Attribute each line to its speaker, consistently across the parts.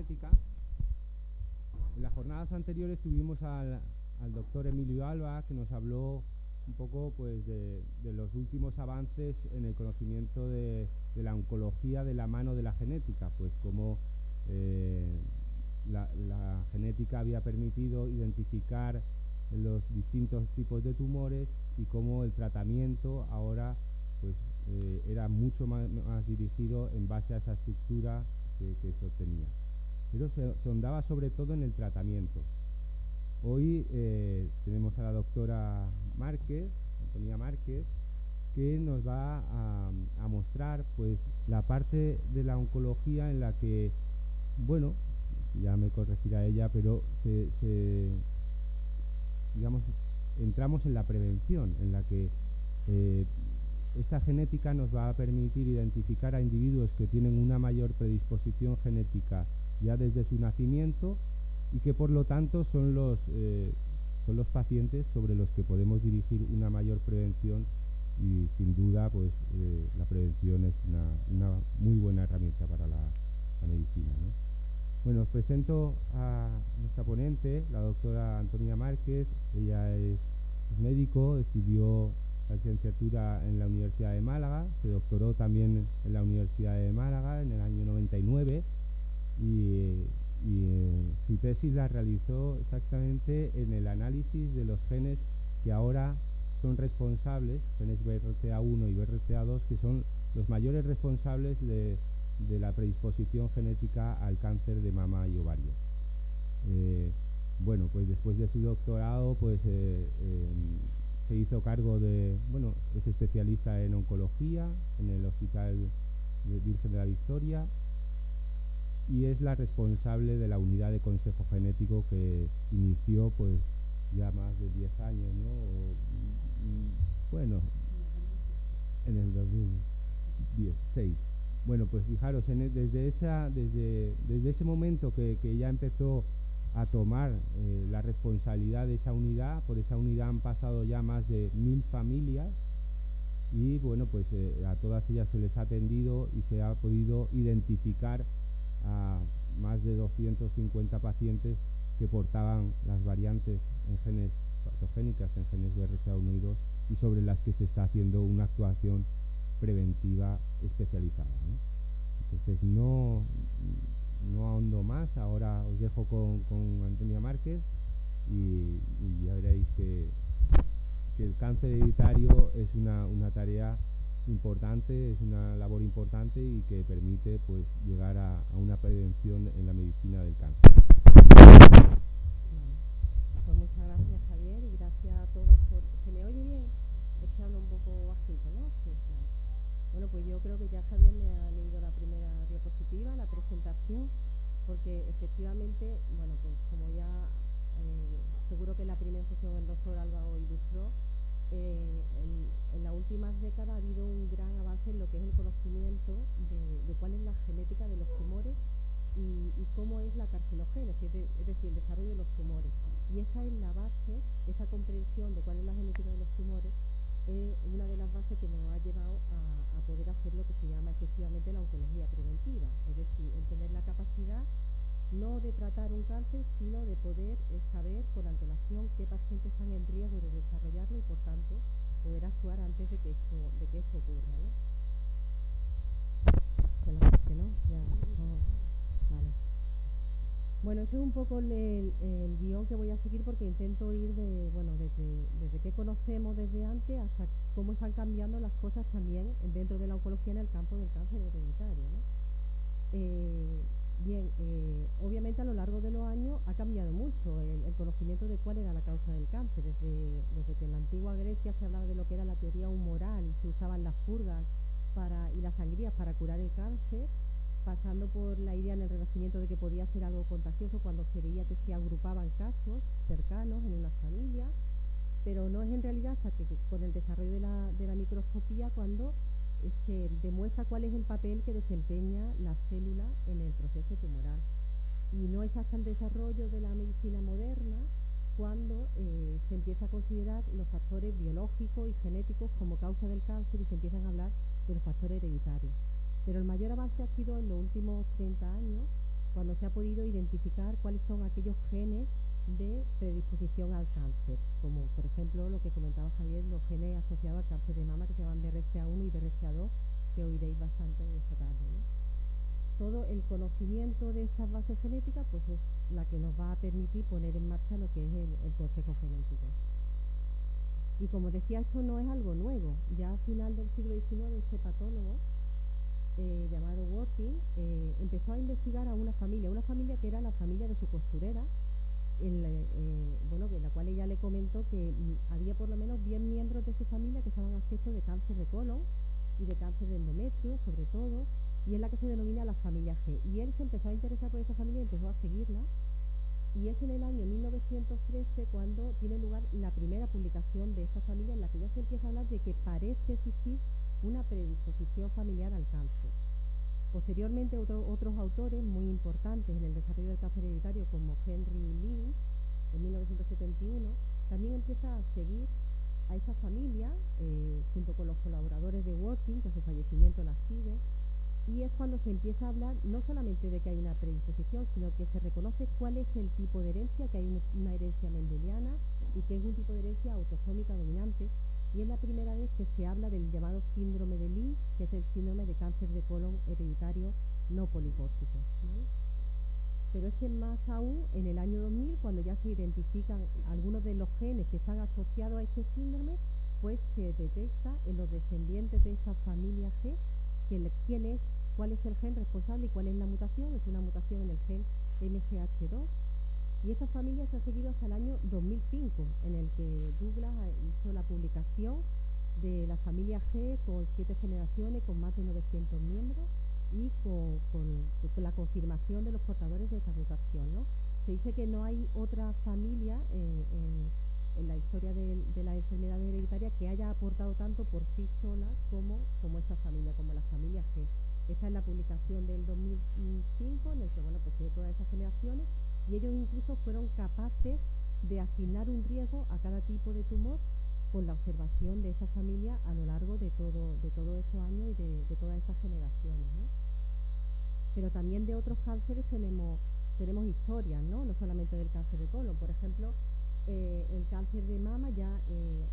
Speaker 1: genética. En las jornadas anteriores tuvimos al doctor Emilio Alba, que nos habló un poco pues, de los últimos avances en el conocimiento de la oncología de la mano de la genética, pues como la genética había permitido identificar los distintos tipos de tumores y cómo el tratamiento ahora pues, era mucho más dirigido en base a esa estructura que se obtenía. Pero se ondaba sobre todo en el tratamiento. Hoy tenemos a la doctora Márquez, Antonia Márquez, que nos va a mostrar pues, la parte de la oncología en la que, bueno, ya me corregirá ella, pero digamos, entramos en la prevención, en la que esta genética nos va a permitir identificar a individuos que tienen una mayor predisposición genética ya desde su nacimiento y que por lo tanto son los pacientes sobre los que podemos dirigir una mayor prevención y sin duda pues la prevención es una muy buena herramienta para la medicina, ¿no? Bueno, os presento a nuestra ponente, la doctora Antonia Márquez. Ella es médico, estudió la licenciatura en la Universidad de Málaga, se doctoró también en la Universidad de Málaga en el año 99 y su tesis la realizó exactamente en el análisis de los genes que ahora son responsables, genes BRCA1 y BRCA2, que son los mayores responsables de la predisposición genética al cáncer de mama y ovario. Bueno, pues después de su doctorado, pues se hizo cargo es especialista en oncología en el Hospital Virgen de la Victoria y es la responsable de la unidad de consejo genético que inició pues ya más de 10 años, ¿no? Bueno, en el 2016. Bueno, pues fijaros, desde ese momento que ya empezó a tomar la responsabilidad de esa unidad, por esa unidad han pasado ya más de 1000 familias y bueno, pues a todas ellas se les ha atendido y se ha podido identificar a más de 250 pacientes que portaban las variantes en genes patogénicas, en genes BRCA1 y 2 y sobre las que se está haciendo una actuación preventiva especializada, ¿no? Entonces no ahondo más, ahora os dejo con Antonia Márquez y ya veréis que el cáncer hereditario es una tarea importante, es una labor importante y que permite pues llegar a una prevención en la medicina del cáncer.
Speaker 2: Pues muchas gracias, Javier, y gracias a todos por... ¿Se me oye bien? Es que hablo un poco bajito, ¿no? Sí, claro. Bueno, pues yo creo que ya Javier me ha leído la primera diapositiva, la presentación, porque efectivamente, bueno, pues como ya seguro que en la primera sesión el doctor Alba lo ilustró, en las últimas décadas ha habido un gran avance en lo que es el conocimiento de cuál es la genética de los tumores y cómo es la carcinogénesis, es decir, el desarrollo de los tumores. Y esa es la base, esa comprensión de cuál es la genética de los tumores, es una de las bases que nos ha llevado a poder hacer lo que se llama efectivamente la oncología preventiva, es decir, el tener la capacidad no de tratar un cáncer, sino de poder saber por antelación qué pacientes están en riesgo de desarrollarlo y por tanto poder actuar antes de que esto ocurra, ¿no? Solamente, ¿no? Ya, vale. Bueno, ese es un poco el guión que voy a seguir porque intento ir desde qué conocemos desde antes hasta cómo están cambiando las cosas también dentro de la oncología en el campo del cáncer hereditario, ¿no? Obviamente a lo largo de los años ha cambiado mucho el conocimiento de cuál era la causa del cáncer. Desde que en la antigua Grecia se hablaba de lo que era la teoría humoral, se usaban las purgas y las sangrías para curar el cáncer, pasando por la idea en el Renacimiento de que podía ser algo contagioso cuando se veía que se agrupaban casos cercanos en una familia, pero no es en realidad hasta que con el desarrollo de la microscopía cuando se demuestra cuál es el papel que desempeña la célula en el proceso tumoral. Y no es hasta el desarrollo de la medicina moderna cuando se empieza a considerar los factores biológicos y genéticos como causa del cáncer y se empiezan a hablar de los factores hereditarios. Pero el mayor avance ha sido en los últimos 30 años, cuando se ha podido identificar cuáles son aquellos genes de predisposición al cáncer, como por ejemplo lo que comentaba Javier, los genes asociados al cáncer de mama que se llaman BRCA1 y BRCA2, que oiréis bastante esta tarde, ¿no? Todo el conocimiento de estas bases genéticas pues es la que nos va a permitir poner en marcha lo que es el consejo genético. Y como decía, esto no es algo nuevo. Ya a final del siglo XIX este patólogo llamado Working empezó a investigar a una familia que era la familia de su costurera, en la cual ella le comentó que había por lo menos 10 miembros de su familia que estaban afectos de cáncer de colon y de cáncer de endometrio, sobre todo, y es la que se denomina la familia G. Y él se empezó a interesar por esa familia y empezó a seguirla, y es en el año 1913 cuando tiene lugar la primera publicación de esta familia, en la que ya se empieza a hablar de que parece existir una predisposición familiar al cáncer. Posteriormente otros autores muy importantes en el desarrollo del cáncer hereditario, como Henry Lynch, en 1971, también empieza a seguir a esa familia, junto con los colaboradores de Working, que a su fallecimiento la sigue, y es cuando se empieza a hablar no solamente de que hay una predisposición, sino que se reconoce cuál es el tipo de herencia, que hay una herencia mendeliana y que es un tipo de herencia autosómica dominante, y es la primera vez que se habla del llamado síndrome de Lynch, que es el síndrome de cáncer de colon hereditario no policístico, ¿vale? Pero es que más aún, en el año 2000, cuando ya se identifican algunos de los genes que están asociados a este síndrome, pues se detecta en los descendientes de esa familia G cuál es el gen responsable y cuál es la mutación. Es una mutación en el gen MSH2. Y esta familia se ha seguido hasta el año 2005, en el que Douglas hizo la publicación de la familia G con 7 generaciones, con más de 900 miembros, y con la confirmación de los portadores de esa mutación, ¿no? Se dice que no hay otra familia en la historia de la enfermedad hereditaria que haya aportado tanto por sí sola como esta familia, como la familia G. Esta es la publicación del 2005, en el que, pues tiene todas esas generaciones, y ellos incluso fueron capaces de asignar un riesgo a cada tipo de tumor con la observación de esa familia a lo largo de todos esos años y de todas esas generaciones, ¿no? Pero también de otros cánceres tenemos historias, ¿no? No solamente del cáncer de colon. Por ejemplo, el cáncer de mama, ya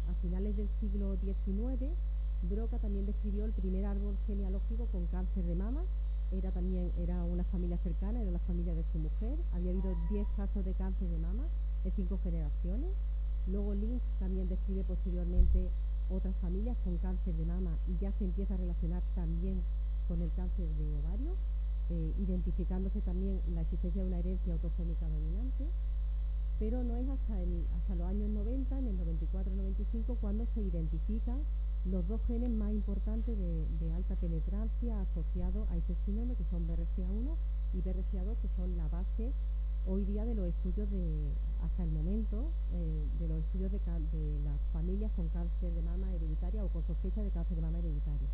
Speaker 2: a finales del siglo XIX, Broca también describió el primer árbol genealógico con cáncer de mama. Era una familia cercana, era la familia de su mujer. Había habido 10 casos de cáncer de mama en 5 generaciones. Luego Lynch también describe posteriormente otras familias con cáncer de mama y ya se empieza a relacionar también con el cáncer de ovario, identificándose también la existencia de una herencia autosómica dominante. Pero no es hasta los años 90, en el 94-95, cuando se identifican los 2 genes más importantes de alta penetrancia asociados a este síndrome, que son BRCA1 y BRCA2, que son la base hoy día de los estudios hasta el momento, de los estudios de las familias con cáncer de mama hereditaria o con sospecha de cáncer de mama hereditario.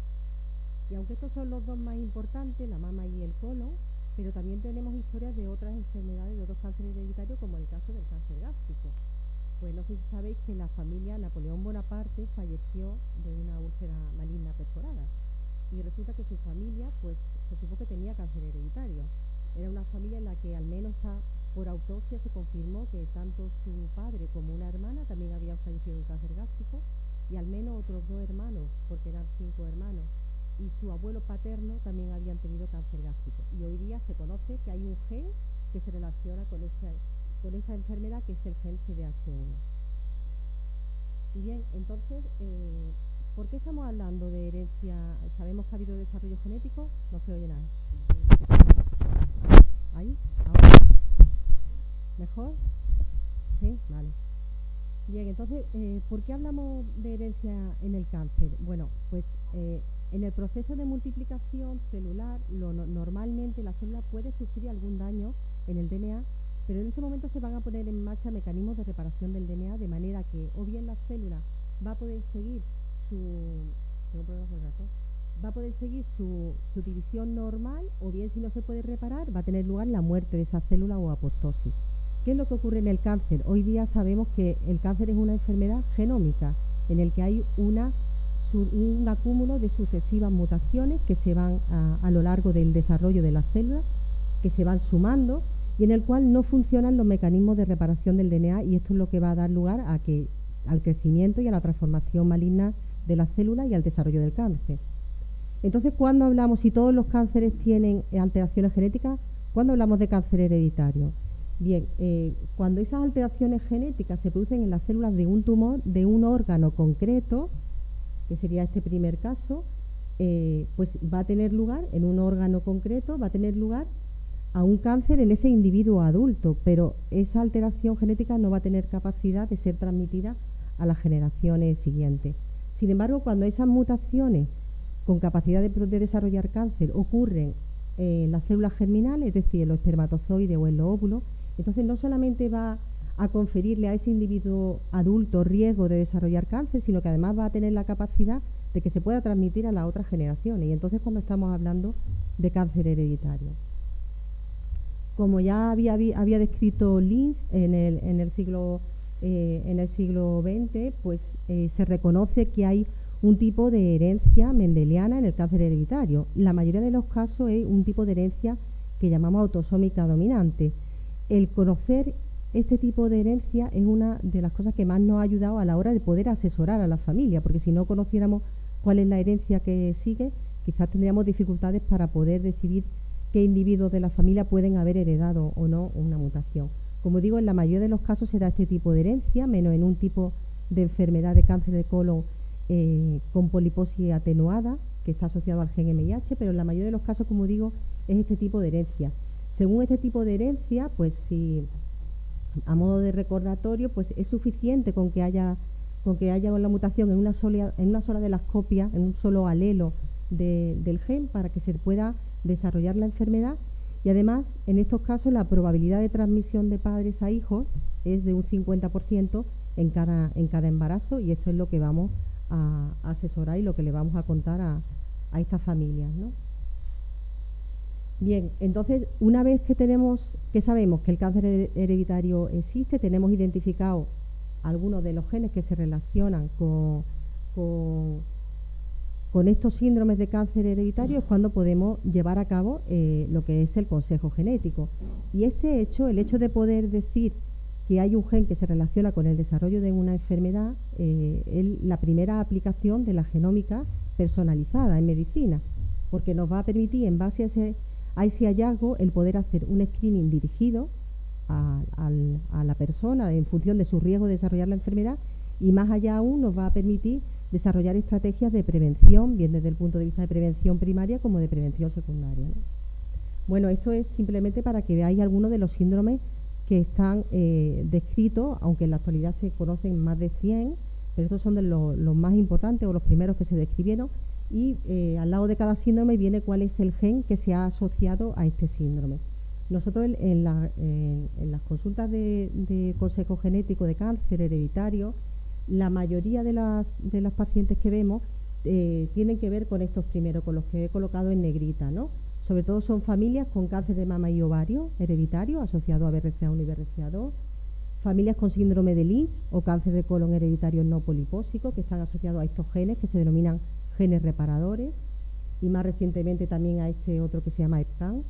Speaker 2: Y aunque estos son los 2 más importantes, la mama y el colon, pero también tenemos historias de otras enfermedades, de otros cánceres hereditarios, como el caso del cáncer gástrico. Pues no sé si sabéis que la familia Napoleón Bonaparte falleció de una úlcera maligna perforada. Y resulta que su familia, pues, se supo que tenía cáncer hereditario. Era una familia en la que al menos por autopsia se confirmó que tanto su padre como una hermana también habían fallecido de cáncer gástrico, y al menos otros 2 hermanos, porque eran 5 hermanos, y su abuelo paterno también habían tenido cáncer gástrico. Y hoy día se conoce que hay un gen que se relaciona con esa enfermedad, que es el gen CDH1. Y bien, entonces, ¿por qué estamos hablando de herencia? ¿Sabemos que ha habido desarrollo genético? No se oye nada. ¿Ahí? ¿Ahora? ¿Mejor? Sí, vale. Bien, entonces, ¿por qué hablamos de herencia en el cáncer? Bueno, pues en el proceso de multiplicación celular, normalmente la célula puede sufrir algún daño en el DNA, pero en ese momento se van a poner en marcha mecanismos de reparación del DNA, de manera que o bien la célula va a poder seguir su división normal, o bien, si no se puede reparar, va a tener lugar la muerte de esa célula o apoptosis. ¿Qué es lo que ocurre en el cáncer? Hoy día sabemos que el cáncer es una enfermedad genómica, en el que hay un acúmulo de sucesivas mutaciones que se van a lo largo del desarrollo de las células, que se van sumando y en el cual no funcionan los mecanismos de reparación del DNA, y esto es lo que va a dar lugar al crecimiento y a la transformación maligna de las células y al desarrollo del cáncer. Entonces, cuando hablamos, si todos los cánceres tienen alteraciones genéticas, ¿cuándo hablamos de cáncer hereditario? Bien, cuando esas alteraciones genéticas se producen en las células de un tumor, de un órgano concreto, que sería este primer caso, pues va a tener lugar, en un órgano concreto, va a tener lugar a un cáncer en ese individuo adulto, pero esa alteración genética no va a tener capacidad de ser transmitida a las generaciones siguientes. Sin embargo, cuando esas mutaciones con capacidad de desarrollar cáncer ocurren en las células germinales, es decir, en los espermatozoides o en los óvulos, entonces no solamente va a conferirle a ese individuo adulto riesgo de desarrollar cáncer, sino que además va a tener la capacidad de que se pueda transmitir a las otras generaciones. Y entonces cuando estamos hablando de cáncer hereditario. Como ya había descrito Lynch en el siglo XX, pues se reconoce que hay un tipo de herencia mendeliana en el cáncer hereditario. La mayoría de los casos es un tipo de herencia que llamamos autosómica dominante. El conocer este tipo de herencia es una de las cosas que más nos ha ayudado a la hora de poder asesorar a la familia, porque si no conociéramos cuál es la herencia que sigue, quizás tendríamos dificultades para poder decidir qué individuos de la familia pueden haber heredado o no una mutación. Como digo, en la mayoría de los casos se da este tipo de herencia, menos en un tipo de enfermedad de cáncer de colon con poliposis atenuada, que está asociado al gen MYH, pero en la mayoría de los casos, como digo, es este tipo de herencia. Según este tipo de herencia, pues si a modo de recordatorio, pues es suficiente con que haya una mutación en una sola de las copias, en un solo alelo del gen, para que se pueda desarrollar la enfermedad. Y además, en estos casos, la probabilidad de transmisión de padres a hijos es de un 50% en cada embarazo, y esto es lo que vamos a asesorar y lo que le vamos a contar a estas familias, ¿no? Bien, entonces, una vez que sabemos que el cáncer hereditario existe, tenemos identificado algunos de los genes que se relacionan con estos síndromes de cáncer hereditario, es cuando podemos llevar a cabo lo que es el consejo genético. Y el hecho de poder decir que hay un gen que se relaciona con el desarrollo de una enfermedad, es la primera aplicación de la genómica personalizada en medicina, porque nos va a permitir, en base a ese hallazgo, el poder hacer un screening dirigido a la persona en función de su riesgo de desarrollar la enfermedad, y más allá aún nos va a permitir desarrollar estrategias de prevención, bien desde el punto de vista de prevención primaria como de prevención secundaria, ¿no? Bueno, esto es simplemente para que veáis algunos de los síndromes que están descritos, aunque en la actualidad se conocen más de 100, pero estos son de los más importantes o los primeros que se describieron, y al lado de cada síndrome viene cuál es el gen que se ha asociado a este síndrome. Nosotros en las consultas de consejo genético de cáncer hereditario, la mayoría de las pacientes que vemos tienen que ver con estos primeros, con los que he colocado en negrita, ¿no? Sobre todo son familias con cáncer de mama y ovario hereditario asociado a BRCA1 y BRCA2, familias con síndrome de Lynch o cáncer de colon hereditario no polipósico, que están asociados a estos genes que se denominan genes reparadores, y más recientemente también a este otro que se llama EPCAN.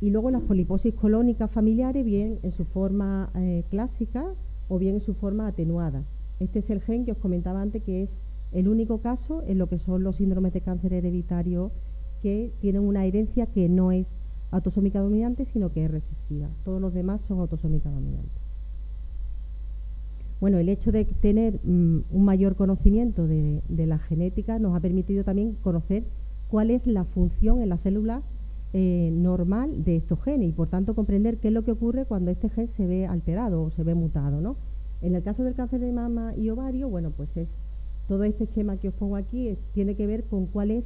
Speaker 2: Y luego las poliposis colónicas familiares, bien en su forma clásica o bien en su forma atenuada. Este es el gen que os comentaba antes, que es el único caso en lo que son los síndromes de cáncer hereditario que tienen una herencia que no es autosómica dominante, sino que es recesiva. Todos los demás son autosómica dominante. Bueno, el hecho de tener un mayor conocimiento de la genética nos ha permitido también conocer cuál es la función en la célula normal de estos genes, y por tanto comprender qué es lo que ocurre cuando este gen se ve alterado o se ve mutado, ¿no? En el caso del cáncer de mama y ovario, bueno, pues todo este esquema que os pongo aquí tiene que ver con cuál es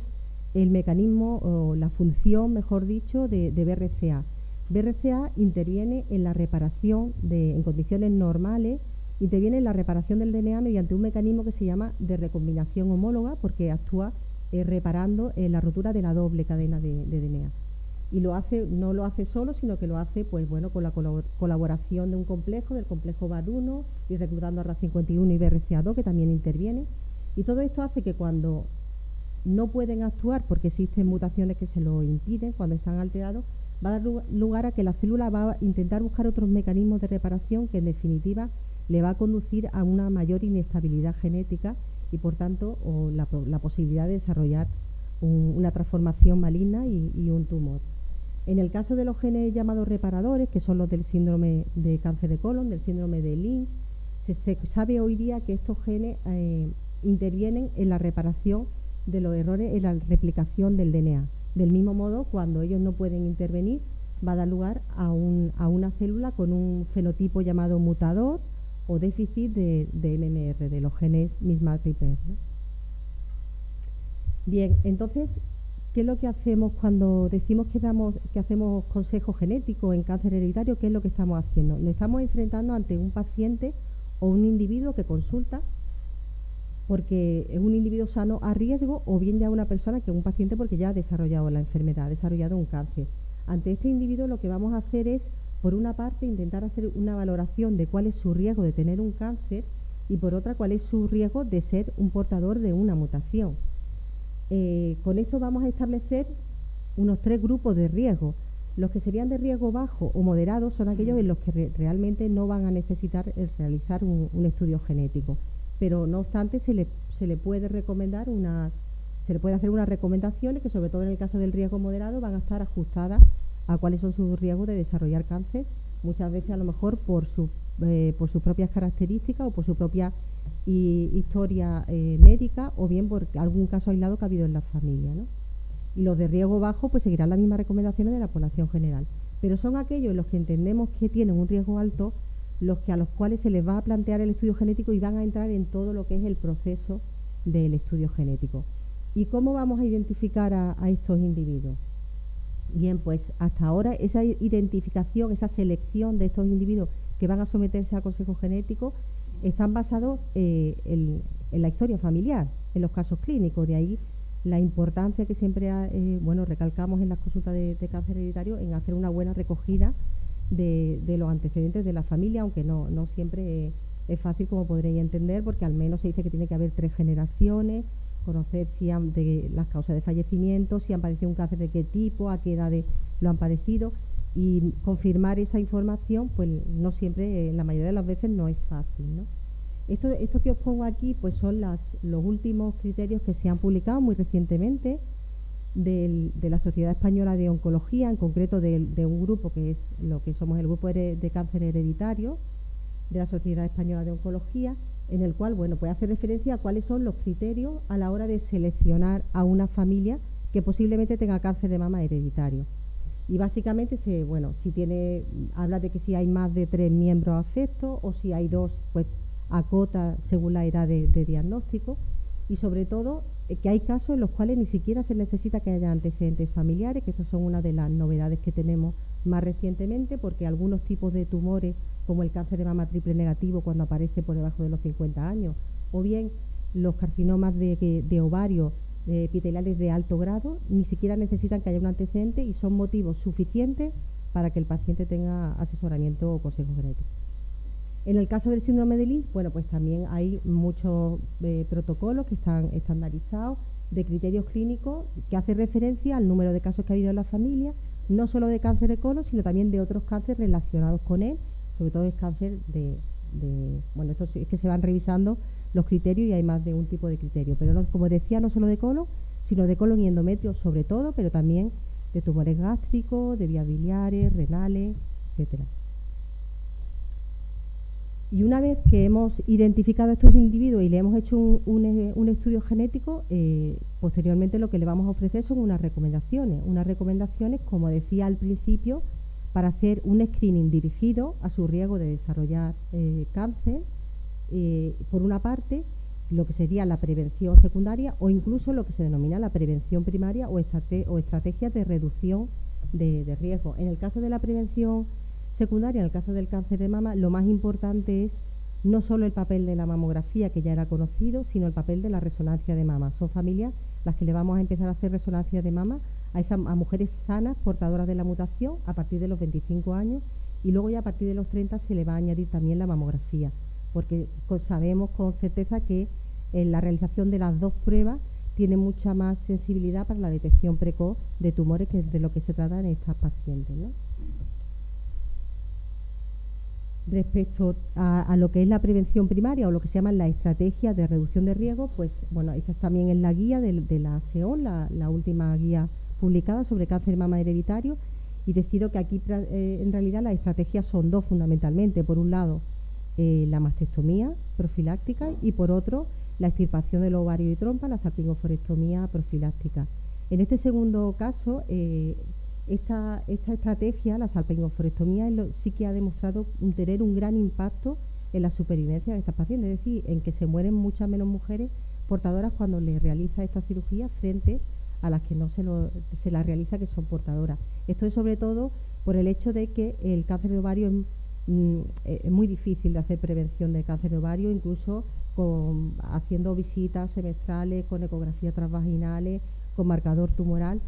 Speaker 2: el mecanismo o la función, mejor dicho, de BRCA. BRCA interviene en la reparación en condiciones normales, interviene en la reparación del DNA mediante un mecanismo que se llama de recombinación homóloga, porque actúa reparando la rotura de la doble cadena de DNA. Y no lo hace solo, sino que lo hace pues bueno, con la colaboración de un complejo, del complejo VAD1, y reclutando a RAS51 y BRCA2, que también intervienen. Y todo esto hace que cuando no pueden actuar porque existen mutaciones que se lo impiden, cuando están alterados, va a dar lugar a que la célula va a intentar buscar otros mecanismos de reparación que en definitiva le va a conducir a una mayor inestabilidad genética y por tanto la posibilidad de desarrollar una transformación maligna y un tumor. En el caso de los genes llamados reparadores, que son los del síndrome de cáncer de colon, del síndrome de Lynch, se sabe hoy día que estos genes intervienen en la reparación de los errores en la replicación del DNA. Del mismo modo, cuando ellos no pueden intervenir, va a dar lugar a una célula con un fenotipo llamado mutador o déficit de MMR, de los genes mismatch repair, ¿no? Bien, entonces, ¿qué es lo que hacemos cuando decimos que hacemos consejo genético en cáncer hereditario? ¿Qué es lo que estamos haciendo? Nos estamos enfrentando ante un paciente o un individuo que consulta porque es un individuo sano a riesgo, o bien ya una persona que es un paciente porque ya ha desarrollado la enfermedad, ha desarrollado un cáncer. Ante este individuo lo que vamos a hacer es, por una parte, intentar hacer una valoración de cuál es su riesgo de tener un cáncer y por otra, cuál es su riesgo de ser un portador de una mutación. Con esto vamos a establecer unos 3 grupos de riesgo. Los que serían de riesgo bajo o moderado son aquellos en los que realmente no van a necesitar realizar un estudio genético. Pero no obstante se le puede recomendar se le puede hacer unas recomendaciones que, sobre todo en el caso del riesgo moderado, van a estar ajustadas a cuáles son sus riesgos de desarrollar cáncer, muchas veces a lo mejor por sus propias características o por su propia historia médica, o bien por algún caso aislado que ha habido en la familia, ¿no? Y los de riesgo bajo pues seguirán las mismas recomendaciones de la población general, pero son aquellos en los que entendemos que tienen un riesgo alto a los cuales se les va a plantear el estudio genético y van a entrar en todo lo que es el proceso del estudio genético. ¿Y cómo vamos a identificar a estos individuos? Bien, pues hasta ahora esa identificación, esa selección de estos individuos que van a someterse a consejo genético están basados en la historia familiar, en los casos clínicos. De ahí la importancia que siempre recalcamos en las consultas de cáncer hereditario en hacer una buena recogida de los antecedentes de la familia, aunque no siempre es fácil, como podréis entender, porque al menos se dice que tiene que haber 3 generaciones, conocer de las causas de fallecimiento, si han padecido un cáncer de qué tipo, a qué edad lo han padecido, y confirmar esa información, pues no siempre, la mayoría de las veces no es fácil, ¿no? Esto que os pongo aquí, pues son los últimos criterios que se han publicado muy recientemente de la Sociedad Española de Oncología, en concreto de un grupo que es lo que somos el grupo de cáncer hereditario de la Sociedad Española de Oncología, en el cual pues hace referencia a cuáles son los criterios a la hora de seleccionar a una familia que posiblemente tenga cáncer de mama hereditario. Y básicamente habla de que si hay más de 3 miembros afectos, o si hay 2, pues acota según la edad de diagnóstico, y sobre todo que hay casos en los cuales ni siquiera se necesita que haya antecedentes familiares, que estas son una de las novedades que tenemos más recientemente, porque algunos tipos de tumores, como el cáncer de mama triple negativo cuando aparece por debajo de los 50 años, o bien los carcinomas de ovario epiteliales de alto grado, ni siquiera necesitan que haya un antecedente y son motivos suficientes para que el paciente tenga asesoramiento o consejo genético. En el caso del síndrome de Lynch, pues también hay muchos protocolos que están estandarizados de criterios clínicos que hacen referencia al número de casos que ha habido en la familia, no solo de cáncer de colon, sino también de otros cánceres relacionados con él, sobre todo es cáncer esto es que se van revisando los criterios y hay más de un tipo de criterio, pero no, como decía, no solo de colon, sino de colon y endometrio sobre todo, pero también de tumores gástricos, de vías biliares, renales, etcétera. Y una vez que hemos identificado a estos individuos y le hemos hecho un estudio genético, posteriormente lo que le vamos a ofrecer son unas recomendaciones, como decía al principio, para hacer un screening dirigido a su riesgo de desarrollar cáncer, por una parte, lo que sería la prevención secundaria o incluso lo que se denomina la prevención primaria o estrategias de reducción de riesgo. En el caso de la prevención secundaria, en el caso del cáncer de mama, lo más importante es no solo el papel de la mamografía, que ya era conocido, sino el papel de la resonancia de mama. Son familias las que le vamos a empezar a hacer resonancia de mama a mujeres sanas, portadoras de la mutación, a partir de los 25 años, y luego ya a partir de los 30 se le va a añadir también la mamografía, porque sabemos con certeza que en la realización de las 2 pruebas tiene mucha más sensibilidad para la detección precoz de tumores, que es de lo que se trata en estas pacientes, ¿no? Respecto a lo que es la prevención primaria o lo que se llama la estrategia de reducción de riesgo, pues bueno, esta también es la guía de la SEON, la última guía publicada sobre cáncer de mama hereditario, y deciros que aquí en realidad las estrategias son dos fundamentalmente. Por un lado, la mastectomía profiláctica, y por otro, la extirpación del ovario y trompa, la salpingoforectomía profiláctica. En este segundo caso, esta estrategia, la salpingoforectomía, sí que ha demostrado tener un gran impacto en la supervivencia de estas pacientes, es decir, en que se mueren muchas menos mujeres portadoras cuando les realiza esta cirugía frente a las que no se la realiza, que son portadoras. Esto es sobre todo por el hecho de que el cáncer de ovario es muy difícil de hacer prevención de cáncer de ovario, incluso haciendo visitas semestrales, con ecografías transvaginales, con marcador tumoral.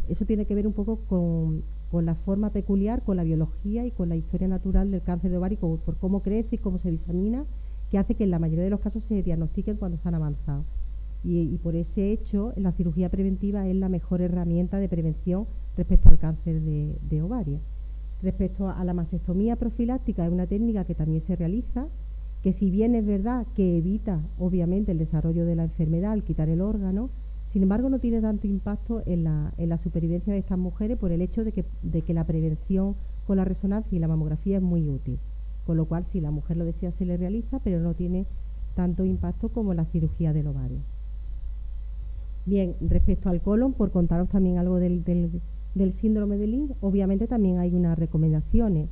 Speaker 2: Eso tiene que ver un poco con la forma peculiar, con la biología y con la historia natural del cáncer de ovario, por cómo crece y cómo se disemina, que hace que en la mayoría de los casos se diagnostiquen cuando están avanzados. Y por ese hecho, la cirugía preventiva es la mejor herramienta de prevención respecto al cáncer de ovario. Respecto a la mastectomía profiláctica, es una técnica que también se realiza, que si bien es verdad que evita obviamente el desarrollo de la enfermedad al quitar el órgano, sin embargo no tiene tanto impacto en la supervivencia de estas mujeres, por el hecho de que la prevención con la resonancia y la mamografía es muy útil, con lo cual si la mujer lo desea se le realiza, pero no tiene tanto impacto como la cirugía del ovario. Bien, respecto al colon, por contaros también algo del síndrome de Lynch, obviamente también hay unas recomendaciones,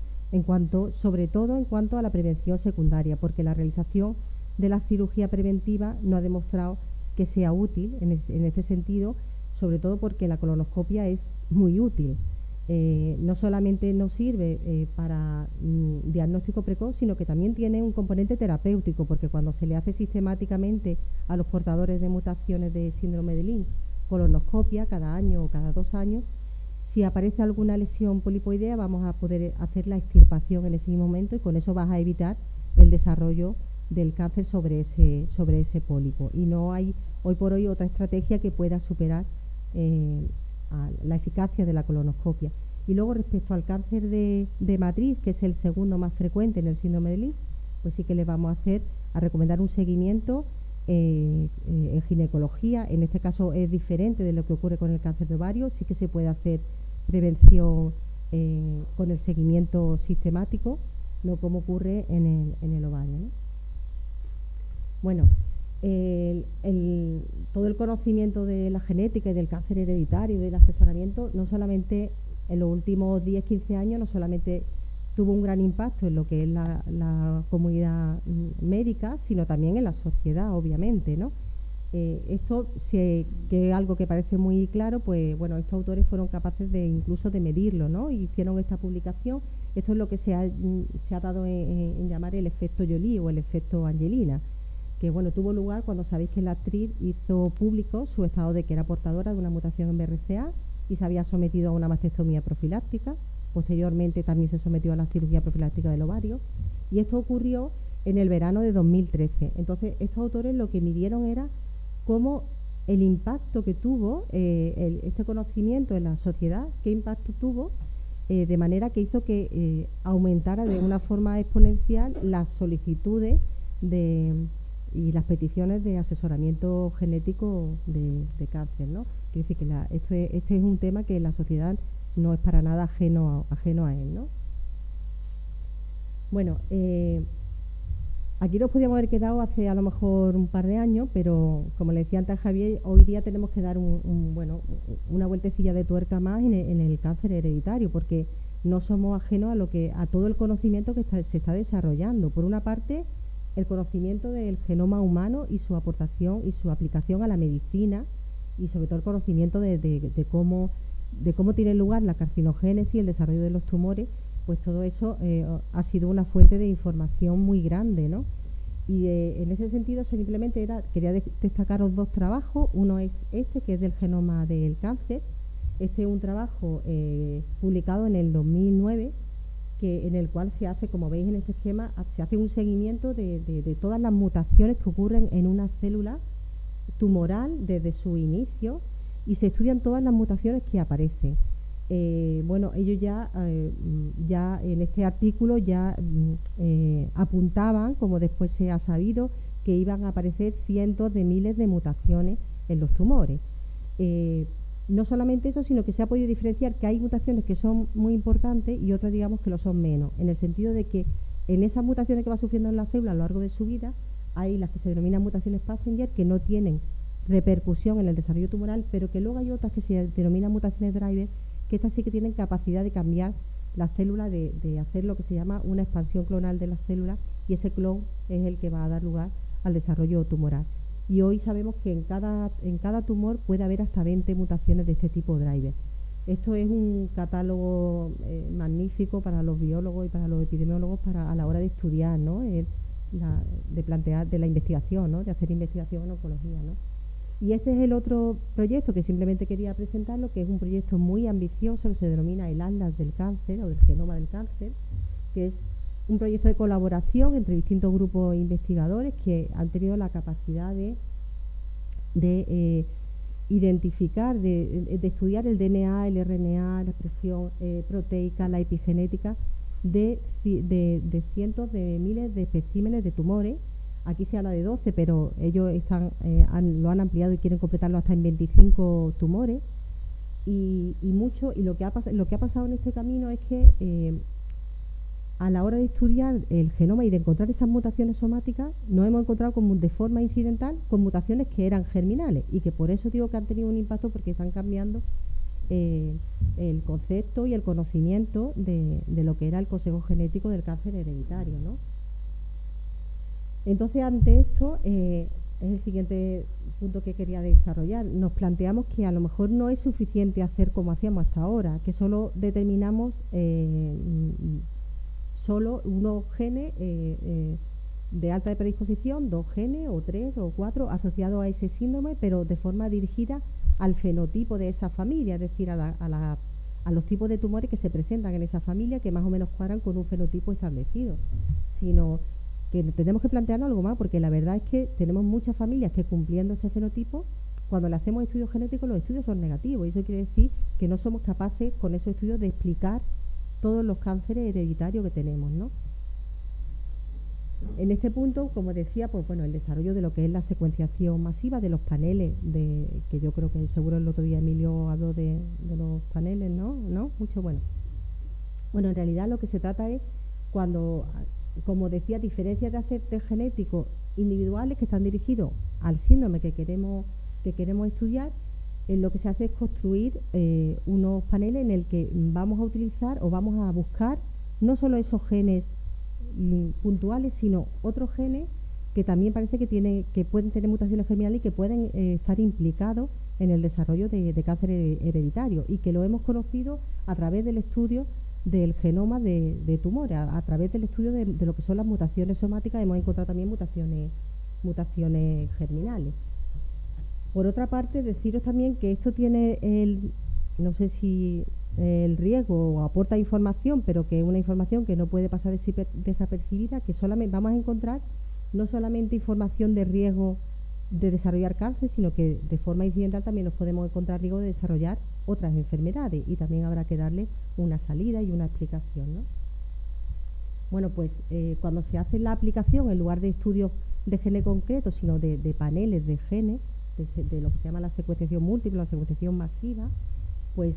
Speaker 2: sobre todo en cuanto a la prevención secundaria, porque la realización de la cirugía preventiva no ha demostrado que sea útil en este sentido, sobre todo porque la colonoscopia es muy útil. No solamente nos sirve para diagnóstico precoz, sino que también tiene un componente terapéutico, porque cuando se le hace sistemáticamente a los portadores de mutaciones de síndrome de Lynch colonoscopia cada año o cada 2 años, si aparece alguna lesión polipoidea vamos a poder hacer la extirpación en ese momento, y con eso vas a evitar el desarrollo del cáncer sobre ese pólipo. Y no hay hoy por hoy otra estrategia que pueda superar a la eficacia de la colonoscopia. Y luego, respecto al cáncer de matriz, que es el segundo más frecuente en el síndrome de Lynch, pues sí que le vamos a recomendar un seguimiento en ginecología. En este caso es diferente de lo que ocurre con el cáncer de ovario. Sí que se puede hacer prevención con el seguimiento sistemático, no como ocurre en el ovario, ¿no? Bueno, todo el conocimiento de la genética y del cáncer hereditario y del asesoramiento, no solamente en los últimos 10-15 años, no solamente tuvo un gran impacto en lo que es la comunidad médica, sino también en la sociedad, obviamente, ¿no? Esto, que es algo que parece muy claro, pues bueno, estos autores fueron capaces incluso de medirlo, ¿no? Y hicieron esta publicación. Esto es lo que se ha dado en llamar el efecto Jolie o el efecto Angelina, que bueno, tuvo lugar cuando sabéis que la actriz hizo público su estado de que era portadora de una mutación en BRCA y se había sometido a una mastectomía profiláctica. Posteriormente también se sometió a la cirugía profiláctica del ovario, y esto ocurrió en el verano de 2013. Entonces, estos autores lo que midieron era cómo el impacto que tuvo este conocimiento en la sociedad, qué impacto tuvo, de manera que hizo que aumentara de una forma exponencial las solicitudes y las peticiones de asesoramiento genético de cáncer, ¿no? Quiere decir que este es un tema que la sociedad no es para nada ajeno a él, ¿no? Bueno, aquí nos podíamos haber quedado hace a lo mejor un par de años, pero como le decía antes a Javier, hoy día tenemos que dar una vueltecilla de tuerca más en el cáncer hereditario, porque no somos ajenos a todo el conocimiento que se está desarrollando. Por una parte, el conocimiento del genoma humano y su aportación y su aplicación a la medicina, y sobre todo el conocimiento de cómo tiene lugar la carcinogénesis y el desarrollo de los tumores, pues todo eso ha sido una fuente de información muy grande, ¿no? Y en ese sentido simplemente quería destacaros 2 trabajos. Uno es este, que es del genoma del cáncer. Este es un trabajo publicado en el 2009, en el cual se hace, como veis en este esquema, se hace un seguimiento de todas las mutaciones que ocurren en una célula tumoral desde su inicio y se estudian todas las mutaciones que aparecen. Bueno, ellos ya en este artículo ya apuntaban, como después se ha sabido, que iban a aparecer cientos de miles de mutaciones en los tumores. No solamente eso, sino que se ha podido diferenciar que hay mutaciones que son muy importantes y otras, digamos, que lo son menos, en el sentido de que en esas mutaciones que va sufriendo en la célula a lo largo de su vida, hay las que se denominan mutaciones Passenger, que no tienen repercusión en el desarrollo tumoral, pero que luego hay otras que se denominan mutaciones driver, que estas sí que tienen capacidad de cambiar la célula, de hacer lo que se llama una expansión clonal de la célula, y ese clon es el que va a dar lugar al desarrollo tumoral. Y hoy sabemos que en cada tumor puede haber hasta 20 mutaciones de este tipo driver. Esto es un catálogo magnífico para los biólogos y para los epidemiólogos a la hora de estudiar, ¿no? De plantear de la investigación, ¿no? De hacer investigación en oncología, ¿no? Y este es el otro proyecto que simplemente quería presentarlo, que es un proyecto muy ambicioso que se denomina el Atlas del Cáncer o del Genoma del Cáncer, que es un proyecto de colaboración entre distintos grupos investigadores que han tenido la capacidad de identificar, de estudiar el DNA, el RNA, la expresión proteica, la epigenética de cientos de miles de especímenes de tumores. Aquí se habla de 12, pero ellos lo han ampliado y quieren completarlo hasta en 25 tumores. Y lo que ha pasado en este camino es que a la hora de estudiar el genoma y de encontrar esas mutaciones somáticas, nos hemos encontrado de forma incidental con mutaciones que eran germinales y que por eso digo que han tenido un impacto, porque están cambiando el concepto y el conocimiento de lo que era el consejo genético del cáncer hereditario, ¿no? Entonces, ante esto, es el siguiente punto que quería desarrollar. Nos planteamos que a lo mejor no es suficiente hacer como hacíamos hasta ahora, que solo determinamos solo unos genes de alta predisposición, 2 genes o 3 o 4 asociados a ese síndrome, pero de forma dirigida al fenotipo de esa familia, es decir, a los tipos de tumores que se presentan en esa familia, que más o menos cuadran con un fenotipo establecido, sino que tenemos que plantearnos algo más, porque la verdad es que tenemos muchas familias que, cumpliendo ese fenotipo, cuando le hacemos estudios genéticos, los estudios son negativos, y eso quiere decir que no somos capaces con esos estudios de explicar todos los cánceres hereditarios que tenemos, ¿no? En este punto, como decía, pues bueno, el desarrollo de lo que es la secuenciación masiva de los paneles, que yo creo que seguro el otro día Emilio habló de los paneles, ¿no? Mucho, bueno. Bueno, en realidad lo que se trata es cuando, como decía, diferencias de hacer test genéticos individuales que están dirigidos al síndrome que queremos estudiar. Lo que se hace es construir unos paneles en el que vamos a utilizar o vamos a buscar no solo esos genes puntuales, sino otros genes que también parece que pueden tener mutaciones germinales y que pueden estar implicados en el desarrollo de cáncer hereditario, y que lo hemos conocido a través del estudio del genoma de tumores, a través del estudio de lo que son las mutaciones somáticas. Hemos encontrado también mutaciones germinales. Por otra parte, deciros también que esto tiene no sé si el riesgo o aporta información, pero que es una información que no puede pasar desapercibida, que solamente vamos a encontrar no solamente información de riesgo de desarrollar cáncer, sino que de forma incidental también nos podemos encontrar riesgo de desarrollar otras enfermedades, y también habrá que darle una salida y una explicación, ¿no? Bueno, pues cuando se hace la aplicación, en lugar de estudios de genes concretos, sino de paneles de genes, de lo que se llama la secuenciación múltiple, la secuenciación masiva, pues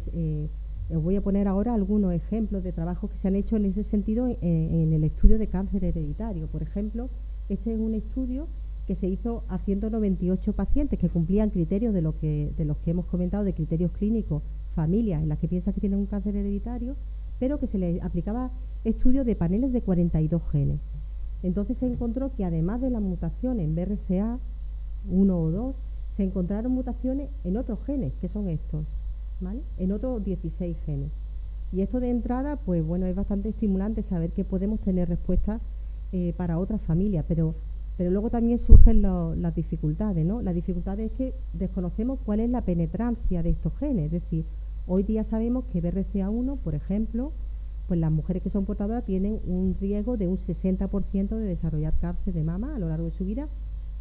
Speaker 2: os voy a poner ahora algunos ejemplos de trabajos que se han hecho en ese sentido en el estudio de cáncer hereditario. Por ejemplo, este es un estudio que se hizo a 198 pacientes que cumplían criterios de los que hemos comentado, de criterios clínicos, familias en las que piensan que tienen un cáncer hereditario, pero que se les aplicaba estudios de paneles de 42 genes. Entonces se encontró que, además de las mutaciones en BRCA 1 o 2, se encontraron mutaciones en otros genes, que son estos, ¿vale? En otros 16 genes. Y esto de entrada, pues bueno, es bastante estimulante saber que podemos tener respuestas para otras familias, pero luego también surgen las dificultades, ¿no? La dificultad es que desconocemos cuál es la penetrancia de estos genes. Es decir, hoy día sabemos que BRCA1, por ejemplo, pues las mujeres que son portadoras tienen un riesgo de un 60% de desarrollar cáncer de mama a lo largo de su vida,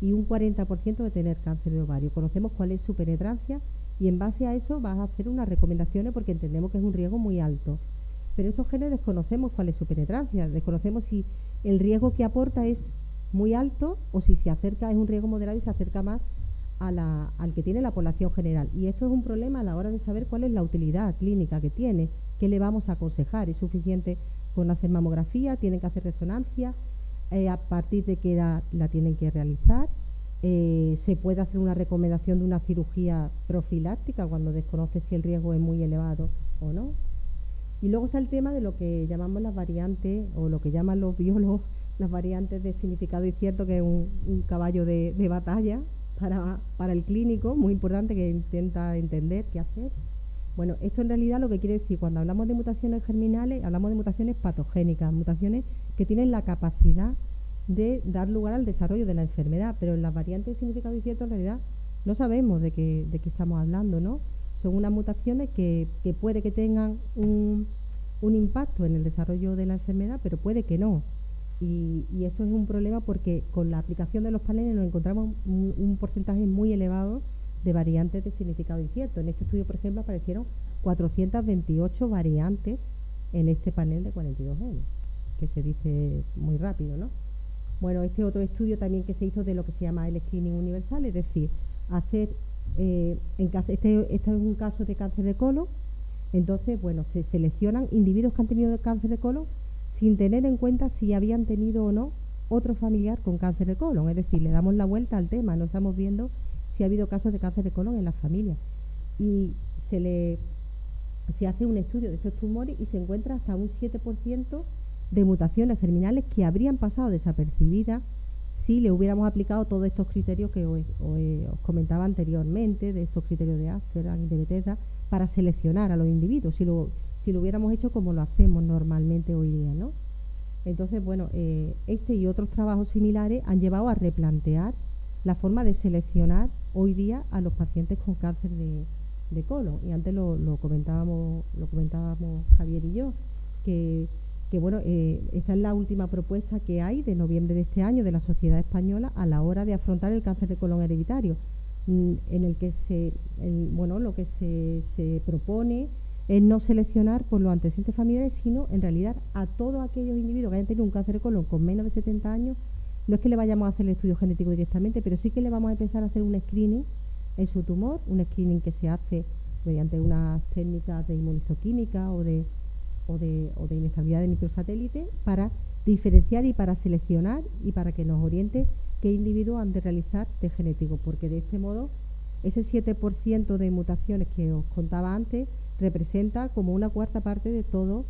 Speaker 2: y un 40% de tener cáncer de ovario. Conocemos cuál es su penetrancia y en base a eso vas a hacer unas recomendaciones porque entendemos que es un riesgo muy alto. Pero estos genes desconocemos cuál es su penetrancia, desconocemos si el riesgo que aporta es muy alto o si se acerca, es un riesgo moderado y se acerca más al que tiene la población general. Y esto es un problema a la hora de saber cuál es la utilidad clínica que tiene, qué le vamos a aconsejar. ¿Es suficiente con hacer mamografía? ¿Tienen que hacer resonancia? ¿A partir de qué edad la tienen que realizar? ¿Se puede hacer una recomendación de una cirugía profiláctica cuando desconoce si el riesgo es muy elevado o no? Y luego está el tema de lo que llamamos las variantes, o lo que llaman los biólogos las variantes de significado incierto, que es un caballo de batalla para el clínico, muy importante, que intenta entender qué hacer. Bueno, esto en realidad lo que quiere decir, cuando hablamos de mutaciones germinales, hablamos de mutaciones patogénicas, mutaciones que tienen la capacidad de dar lugar al desarrollo de la enfermedad, pero en las variantes de significado incierto en realidad no sabemos de qué estamos hablando, ¿no? Son unas mutaciones que puede que tengan un impacto en el desarrollo de la enfermedad, pero puede que no. Y esto es un problema porque con la aplicación de los paneles nos encontramos un porcentaje muy elevado de variantes de significado incierto. En este estudio, por ejemplo, aparecieron 428 variantes en este panel de 42 genes, que se dice muy rápido, ¿no? Bueno, este otro estudio también que se hizo de lo que se llama el screening universal, es decir, hacer, este es un caso de cáncer de colon. Entonces, bueno, se seleccionan individuos que han tenido cáncer de colon sin tener en cuenta si habían tenido o no otro familiar con cáncer de colon. Es decir, le damos la vuelta al tema, no estamos viendo si ha habido casos de cáncer de colon en la familia. Y se hace un estudio de estos tumores y se encuentra hasta un 7% de mutaciones germinales que habrían pasado desapercibidas si le hubiéramos aplicado todos estos criterios que os comentaba anteriormente, de estos criterios de Amsterdam y de Bethesda, para seleccionar a los individuos, si lo hubiéramos hecho como lo hacemos normalmente hoy día, ¿no? Entonces, bueno, este y otros trabajos similares han llevado a replantear la forma de seleccionar hoy día a los pacientes con cáncer de colon. Y antes lo comentábamos Javier y yo, que bueno, esta es la última propuesta que hay de noviembre de este año de la Sociedad Española a la hora de afrontar el cáncer de colon hereditario, en el que lo que se propone es no seleccionar por los antecedentes familiares, sino en realidad a todos aquellos individuos que hayan tenido un cáncer de colon con menos de 70 años, no es que le vayamos a hacer el estudio genético directamente, pero sí que le vamos a empezar a hacer un screening en su tumor, un screening que se hace mediante unas técnicas de inmunistoquímica o de inestabilidad de microsatélite, para diferenciar y para seleccionar y para que nos oriente qué individuos han de realizar test genético, porque de este modo ese 7% de mutaciones que os contaba antes representa como una cuarta parte de todos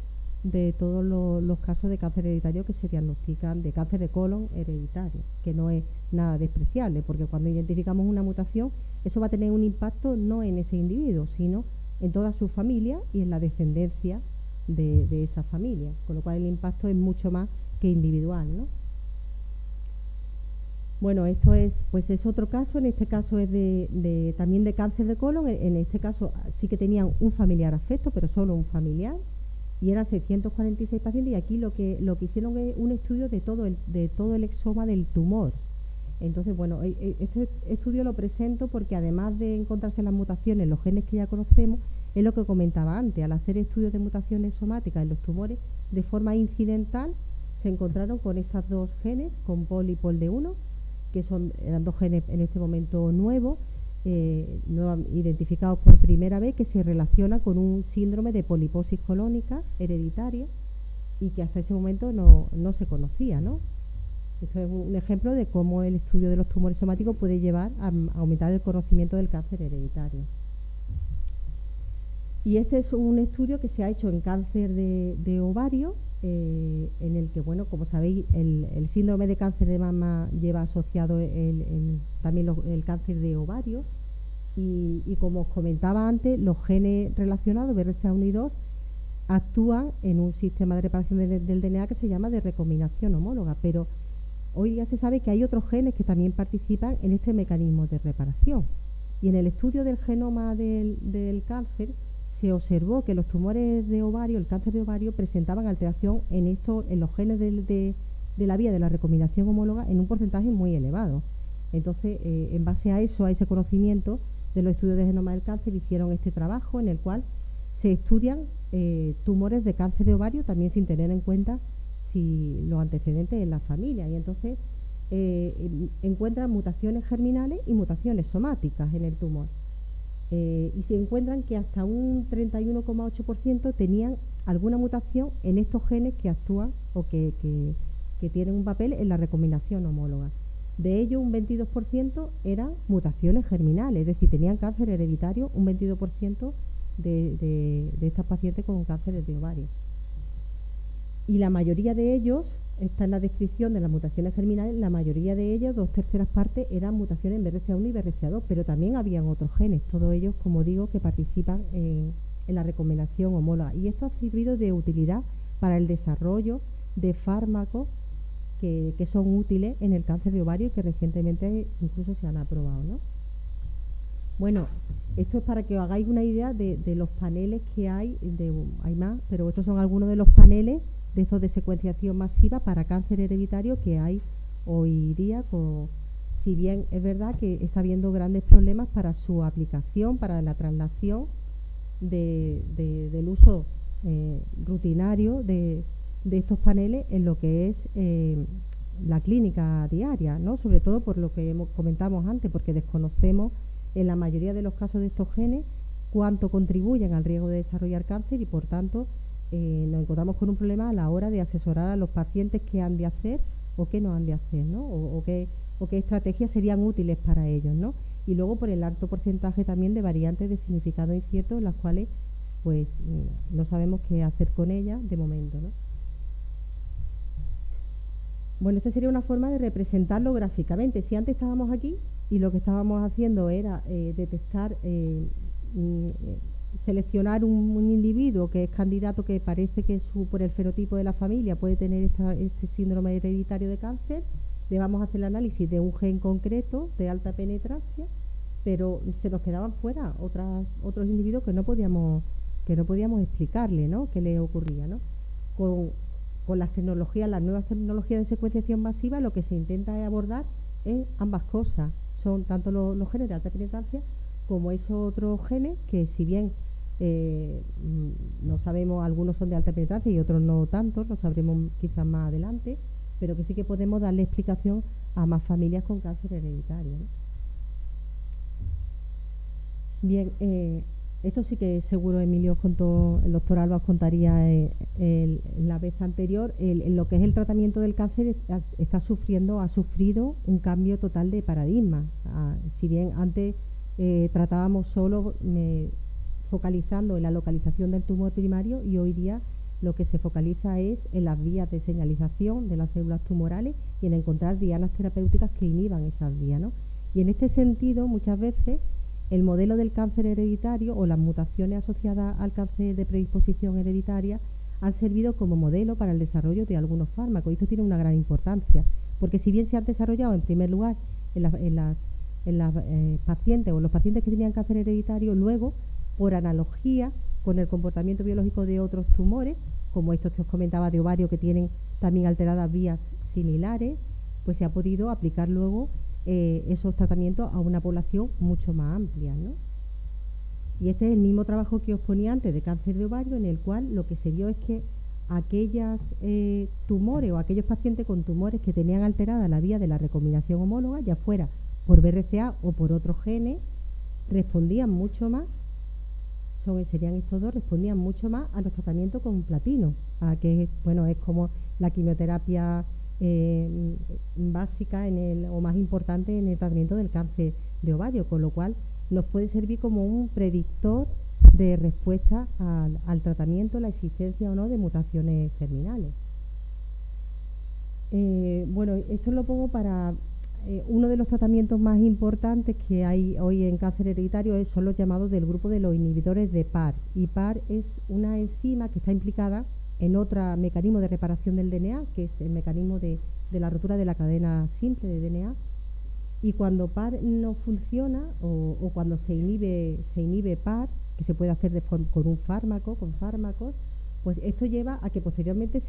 Speaker 2: los casos de cáncer hereditario que se diagnostican, de cáncer de colon hereditario, que no es nada despreciable, porque cuando identificamos una mutación, eso va a tener un impacto no en ese individuo, sino en toda su familia y en la descendencia de esa familia, con lo cual el impacto es mucho más que individual, ¿no? Bueno, esto es otro caso. En este caso es también de cáncer de colon. En este caso sí que tenían un familiar afecto, pero solo un familiar, y eran 646 pacientes, y aquí lo que hicieron es un estudio de todo el exoma del tumor. Entonces, bueno, este estudio lo presento porque además de encontrarse las mutaciones, los genes que ya conocemos, es lo que comentaba antes, al hacer estudios de mutaciones somáticas en los tumores, de forma incidental se encontraron con estas dos genes, con POL y POLD1, que eran dos genes en este momento nuevos, identificados por primera vez, que se relacionan con un síndrome de poliposis colónica hereditaria y que hasta ese momento no se conocía, ¿no? Esto es un ejemplo de cómo el estudio de los tumores somáticos puede llevar a aumentar el conocimiento del cáncer hereditario. Y este es un estudio que se ha hecho en cáncer de ovario, en el que, bueno, como sabéis, el síndrome de cáncer de mama lleva asociado también el cáncer de ovario, y como os comentaba antes, los genes relacionados, BRCA1 y 2, actúan en un sistema de reparación del DNA que se llama de recombinación homóloga, pero hoy ya se sabe que hay otros genes que también participan en este mecanismo de reparación. Y en el estudio del genoma del cáncer se observó que los tumores de ovario, el cáncer de ovario, presentaban alteración en los genes de la vía de la recombinación homóloga en un porcentaje muy elevado. Entonces, en base a eso, a ese conocimiento de los estudios de genoma del cáncer, hicieron este trabajo en el cual se estudian tumores de cáncer de ovario, también sin tener en cuenta si los antecedentes en la familia. Y entonces encuentran mutaciones germinales y mutaciones somáticas en el tumor. Y se encuentran que hasta un 31,8% tenían alguna mutación en estos genes que actúan o que tienen un papel en la recombinación homóloga. De ello, un 22% eran mutaciones germinales, es decir, tenían cáncer hereditario, un 22% de estas pacientes con cánceres de ovario. Y la mayoría de ellos, está en la descripción de las mutaciones germinales, la mayoría de ellas, 2/3 partes, eran mutaciones en BRCA1 y BRCA2, pero también habían otros genes, todos ellos, como digo, que participan en la recombinación homóloga. Y esto ha servido de utilidad para el desarrollo de fármacos que son útiles en el cáncer de ovario y que recientemente incluso se han aprobado, ¿no? Bueno, esto es para que os hagáis una idea de los paneles que hay, hay más, pero estos son algunos de los paneles de estos de secuenciación masiva para cáncer hereditario que hay hoy día, si bien es verdad que está habiendo grandes problemas para su aplicación, para la traslación del uso rutinario de estos paneles en lo que es la clínica diaria, ¿no? Sobre todo por lo que comentamos antes, porque desconocemos en la mayoría de los casos de estos genes cuánto contribuyen al riesgo de desarrollar cáncer y por tanto nos encontramos con un problema a la hora de asesorar a los pacientes qué han de hacer o qué no han de hacer, ¿no? O qué estrategias serían útiles para ellos, ¿no? Y luego por el alto porcentaje también de variantes de significado incierto en las cuales pues no sabemos qué hacer con ellas de momento, ¿no? Bueno, esta sería una forma de representarlo gráficamente. Si antes estábamos aquí y lo que estábamos haciendo era detectar, seleccionar un individuo que es candidato, que parece que por el fenotipo de la familia puede tener este síndrome hereditario de cáncer, le vamos a hacer el análisis de un gen concreto de alta penetrancia, pero se nos quedaban fuera otros individuos que no podíamos explicarle, ¿no?, qué le ocurría, ¿no? Con las tecnologías, las nuevas tecnologías de secuenciación masiva, lo que se intenta abordar es ambas cosas. Son tanto los genes de alta penetrancia como esos otros genes que, si bien no sabemos, algunos son de alta penetrancia y otros no tanto, lo sabremos quizás más adelante, pero que sí que podemos darle explicación a más familias con cáncer hereditario, ¿no? Bien, esto sí que seguro Emilio os contó, el doctor Alba os contaría la vez anterior, en lo que es el tratamiento del cáncer ha sufrido un cambio total de paradigma. Si bien antes tratábamos solo focalizando en la localización del tumor primario, y hoy día lo que se focaliza es en las vías de señalización de las células tumorales y en encontrar dianas terapéuticas que inhiban esas vías, ¿no? Y en este sentido, muchas veces el modelo del cáncer hereditario o las mutaciones asociadas al cáncer de predisposición hereditaria han servido como modelo para el desarrollo de algunos fármacos. Y esto tiene una gran importancia, porque si bien se han desarrollado en primer lugar en las pacientes o los pacientes que tenían cáncer hereditario, luego, por analogía con el comportamiento biológico de otros tumores, como estos que os comentaba de ovario, que tienen también alteradas vías similares, pues se ha podido aplicar luego esos tratamientos a una población mucho más amplia, ¿no? Y este es el mismo trabajo que os ponía antes de cáncer de ovario, en el cual lo que se vio es que aquellos tumores o aquellos pacientes con tumores que tenían alterada la vía de la recombinación homóloga, ya fuera por BRCA o por otros genes, respondían mucho más, serían estos dos, respondían mucho más a los tratamientos con platino, que bueno, es como la quimioterapia básica o más importante en el tratamiento del cáncer de ovario, con lo cual nos puede servir como un predictor de respuesta al tratamiento, la existencia o no de mutaciones germinales. Bueno, esto lo pongo para uno de los tratamientos más importantes que hay hoy en cáncer hereditario, son los llamados del grupo de los inhibidores de PAR. Y PAR es una enzima que está implicada en otro mecanismo de reparación del DNA, que es el mecanismo de la rotura de la cadena simple de DNA. Y cuando PAR no funciona o cuando se inhibe PAR, que se puede hacer con fármacos, pues esto lleva a que posteriormente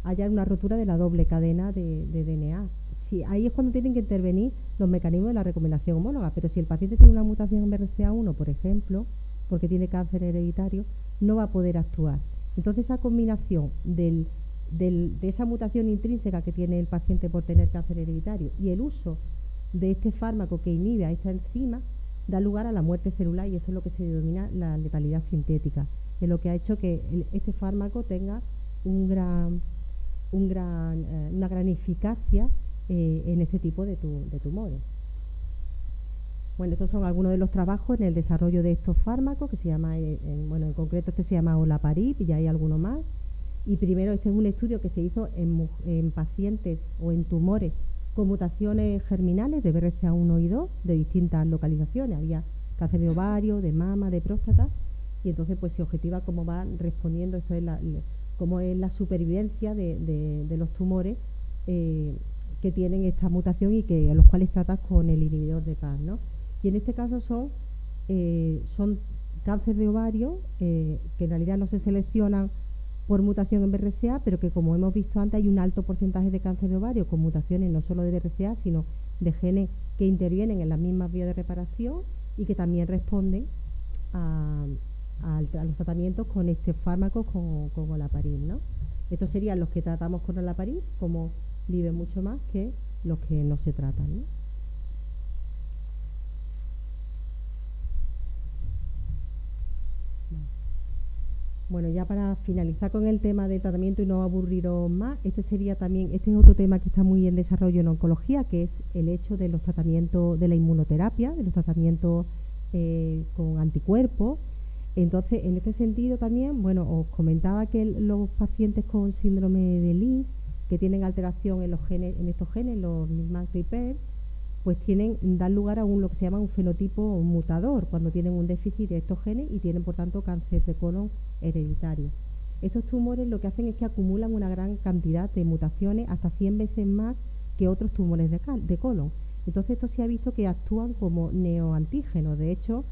Speaker 2: haya una rotura de la doble cadena de DNA. si ahí es cuando tienen que intervenir los mecanismos de la recomendación homóloga, pero si el paciente tiene una mutación en BRCA1, por ejemplo, porque tiene cáncer hereditario, no va a poder actuar. Entonces esa combinación de esa mutación intrínseca que tiene el paciente por tener cáncer hereditario y el uso de este fármaco que inhibe a esta enzima da lugar a la muerte celular, y esto es lo que se denomina la letalidad sintética, es lo que ha hecho que este fármaco tenga una gran eficacia en este tipo de tumores. Bueno, estos son algunos de los trabajos en el desarrollo de estos fármacos, que se llama, en concreto este se llama olaparib, y ya hay alguno más. Y primero, este es un estudio que se hizo en pacientes o en tumores con mutaciones germinales de BRCA1 y 2 de distintas localizaciones. Había cáncer de ovario, de mama, de próstata, y entonces pues se objetiva cómo va respondiendo, esto es cómo es la supervivencia de los tumores que tienen esta mutación y a los cuales tratas con el inhibidor de PARP, ¿no? Y en este caso son cáncer de ovario, que en realidad no se seleccionan por mutación en BRCA, pero que, como hemos visto antes, hay un alto porcentaje de cáncer de ovario con mutaciones no solo de BRCA, sino de genes que intervienen en las mismas vías de reparación y que también responden a los tratamientos con este fármaco, con olaparib, ¿no? Estos serían los que tratamos con olaparib, como viven mucho más que los que no se tratan, ¿no? Bueno, ya para finalizar con el tema de tratamiento y no aburriros más, este es otro tema que está muy en desarrollo en oncología, que es el hecho de los tratamientos de la inmunoterapia, de los tratamientos con anticuerpos. Entonces, en este sentido también, bueno, os comentaba que los pacientes con síndrome de Lynch, que tienen alteración en estos genes, los MIMAC-RIPER, pues dan lugar a lo que se llama un fenotipo mutador, cuando tienen un déficit de estos genes y tienen, por tanto, cáncer de colon hereditario. Estos tumores lo que hacen es que acumulan una gran cantidad de mutaciones, hasta 100 veces más que otros tumores de colon. Entonces, esto se ha visto que actúan como neoantígenos. De hecho,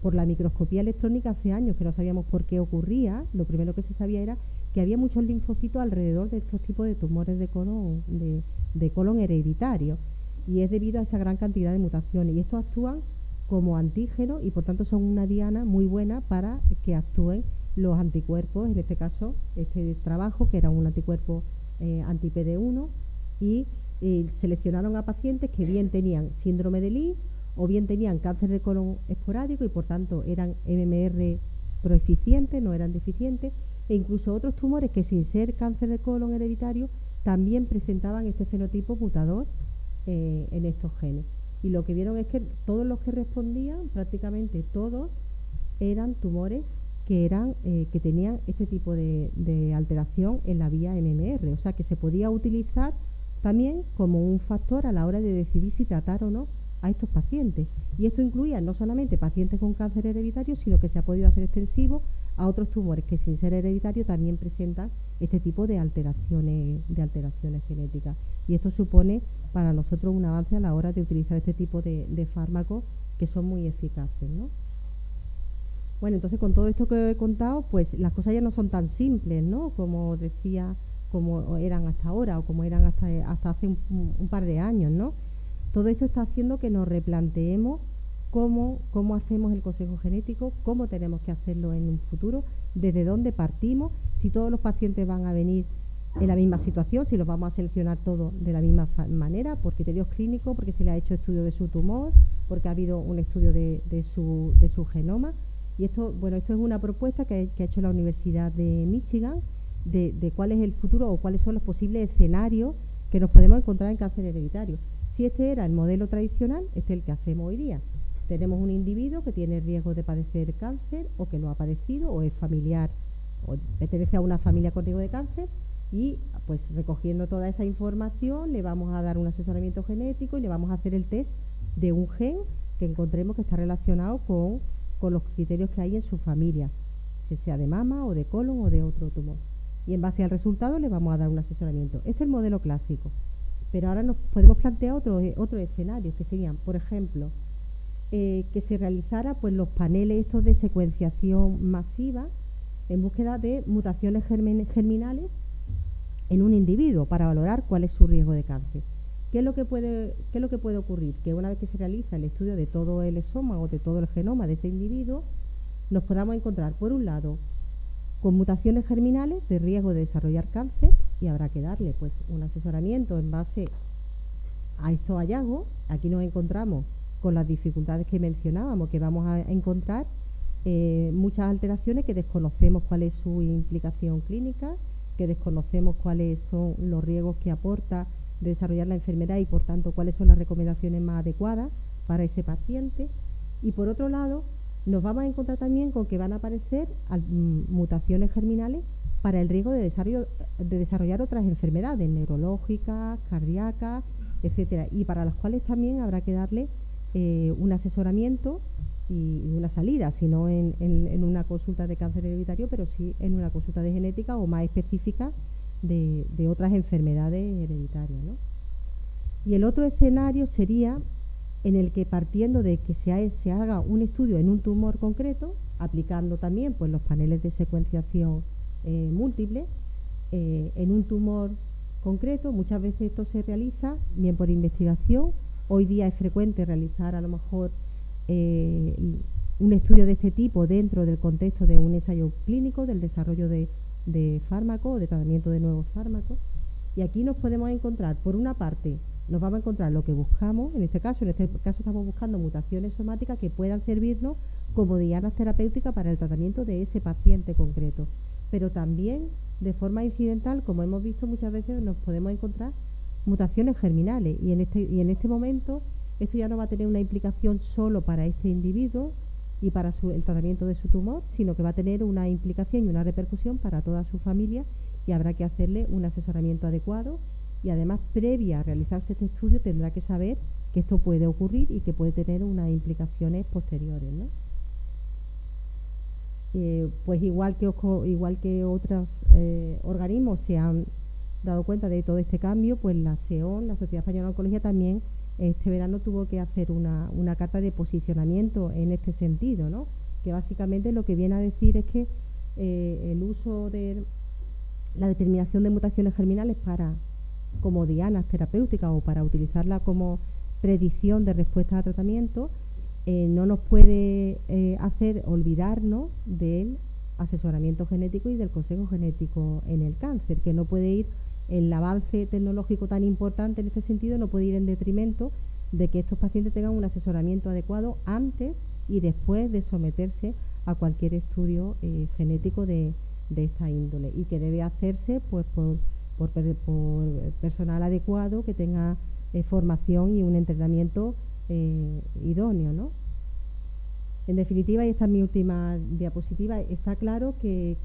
Speaker 2: por la microscopía electrónica hace años que no sabíamos por qué ocurría, lo primero que se sabía era que había muchos linfocitos alrededor de estos tipos de tumores de colon hereditario, y es debido a esa gran cantidad de mutaciones, y estos actúan como antígenos y por tanto son una diana muy buena para que actúen los anticuerpos, en este caso este trabajo que era un anticuerpo anti-PD1, y seleccionaron a pacientes que bien tenían síndrome de Lynch o bien tenían cáncer de colon esporádico y por tanto eran MMR proeficientes, no eran deficientes, e incluso otros tumores que sin ser cáncer de colon hereditario también presentaban este fenotipo mutador en estos genes. Y lo que vieron es que todos los que respondían, prácticamente todos, eran tumores que tenían este tipo de alteración en la vía MMR, o sea que se podía utilizar también como un factor a la hora de decidir si tratar o no a estos pacientes. Y esto incluía no solamente pacientes con cáncer hereditario, sino que se ha podido hacer extensivo a otros tumores que sin ser hereditario también presentan este tipo de alteraciones genéticas. Y esto supone para nosotros un avance a la hora de utilizar este tipo de fármacos que son muy eficaces, ¿no? Bueno, entonces con todo esto que he contado, pues las cosas ya no son tan simples, ¿no? Como decía, como eran hasta ahora o como eran hasta hace un par de años, ¿no? Todo esto está haciendo que nos replanteemos cómo hacemos el consejo genético, cómo tenemos que hacerlo en un futuro, desde dónde partimos, si todos los pacientes van a venir en la misma situación, si los vamos a seleccionar todos de la misma manera, por criterios clínicos, porque se le ha hecho estudio de su tumor, porque ha habido un estudio de su genoma. Y esto es una propuesta que ha hecho la Universidad de Michigan de cuál es el futuro o cuáles son los posibles escenarios que nos podemos encontrar en cáncer hereditario. Si este era el modelo tradicional, este es el que hacemos hoy día. Tenemos un individuo que tiene riesgo de padecer cáncer o que lo ha padecido o es familiar o pertenece a una familia con riesgo de cáncer, y pues recogiendo toda esa información le vamos a dar un asesoramiento genético y le vamos a hacer el test de un gen que encontremos que está relacionado con los criterios que hay en su familia, si sea de mama o de colon o de otro tumor. Y en base al resultado le vamos a dar un asesoramiento. Este es el modelo clásico. Pero ahora nos podemos plantear otros escenarios, que serían, por ejemplo, que se realizara pues los paneles estos de secuenciación masiva en búsqueda de mutaciones germinales en un individuo para valorar cuál es su riesgo de cáncer. ¿Qué es lo que puede ocurrir? Que una vez que se realiza el estudio de todo el esómago, de todo el genoma de ese individuo, nos podamos encontrar, por un lado, con mutaciones germinales de riesgo de desarrollar cáncer, y habrá que darle pues un asesoramiento en base a estos hallazgos. Aquí nos encontramos con las dificultades que mencionábamos, que vamos a encontrar muchas alteraciones que desconocemos cuál es su implicación clínica, que desconocemos cuáles son los riesgos que aporta de desarrollar la enfermedad y, por tanto, cuáles son las recomendaciones más adecuadas para ese paciente. Y, por otro lado, nos vamos a encontrar también con que van a aparecer mutaciones germinales para el riesgo de desarrollar otras enfermedades neurológicas, cardíacas, etcétera, y para las cuales también habrá que darle un asesoramiento y una salida, si no en una consulta de cáncer hereditario, pero sí en una consulta de genética o más específica de otras enfermedades hereditarias, ¿no? Y el otro escenario sería en el que, partiendo de que se haga un estudio en un tumor concreto, aplicando también pues los paneles de secuenciación múltiple, en un tumor concreto. Muchas veces esto se realiza bien por investigación. Hoy día es frecuente realizar a lo mejor un estudio de este tipo dentro del contexto de un ensayo clínico, del desarrollo de fármacos o de tratamiento de nuevos fármacos. Y aquí nos podemos encontrar, por una parte, nos vamos a encontrar lo que buscamos. En este caso estamos buscando mutaciones somáticas que puedan servirnos como dianas terapéuticas para el tratamiento de ese paciente concreto. Pero también, de forma incidental, como hemos visto muchas veces, nos podemos encontrar mutaciones germinales. Y en este momento, esto ya no va a tener una implicación solo para este individuo y para el tratamiento de su tumor, sino que va a tener una implicación y una repercusión para toda su familia, y habrá que hacerle un asesoramiento adecuado. Y además, previa a realizarse este estudio, tendrá que saber que esto puede ocurrir y que puede tener unas implicaciones posteriores, ¿no? Pues igual que otros organismos se han dado cuenta de todo este cambio, pues la SEON, la Sociedad Española de Oncología, también este verano tuvo que hacer una carta de posicionamiento en este sentido, ¿no? Que básicamente lo que viene a decir es que el uso de la determinación de mutaciones germinales como dianas terapéuticas o para utilizarla como predicción de respuesta a tratamiento no nos puede hacer olvidarnos del asesoramiento genético y del consejo genético en el cáncer, que no puede ir, el avance tecnológico tan importante en este sentido no puede ir en detrimento de que estos pacientes tengan un asesoramiento adecuado antes y después de someterse a cualquier estudio genético de esta índole, y que debe hacerse pues por personal adecuado que tenga formación y un entrenamiento idóneo, ¿no? En definitiva, y esta es mi última diapositiva, está claro que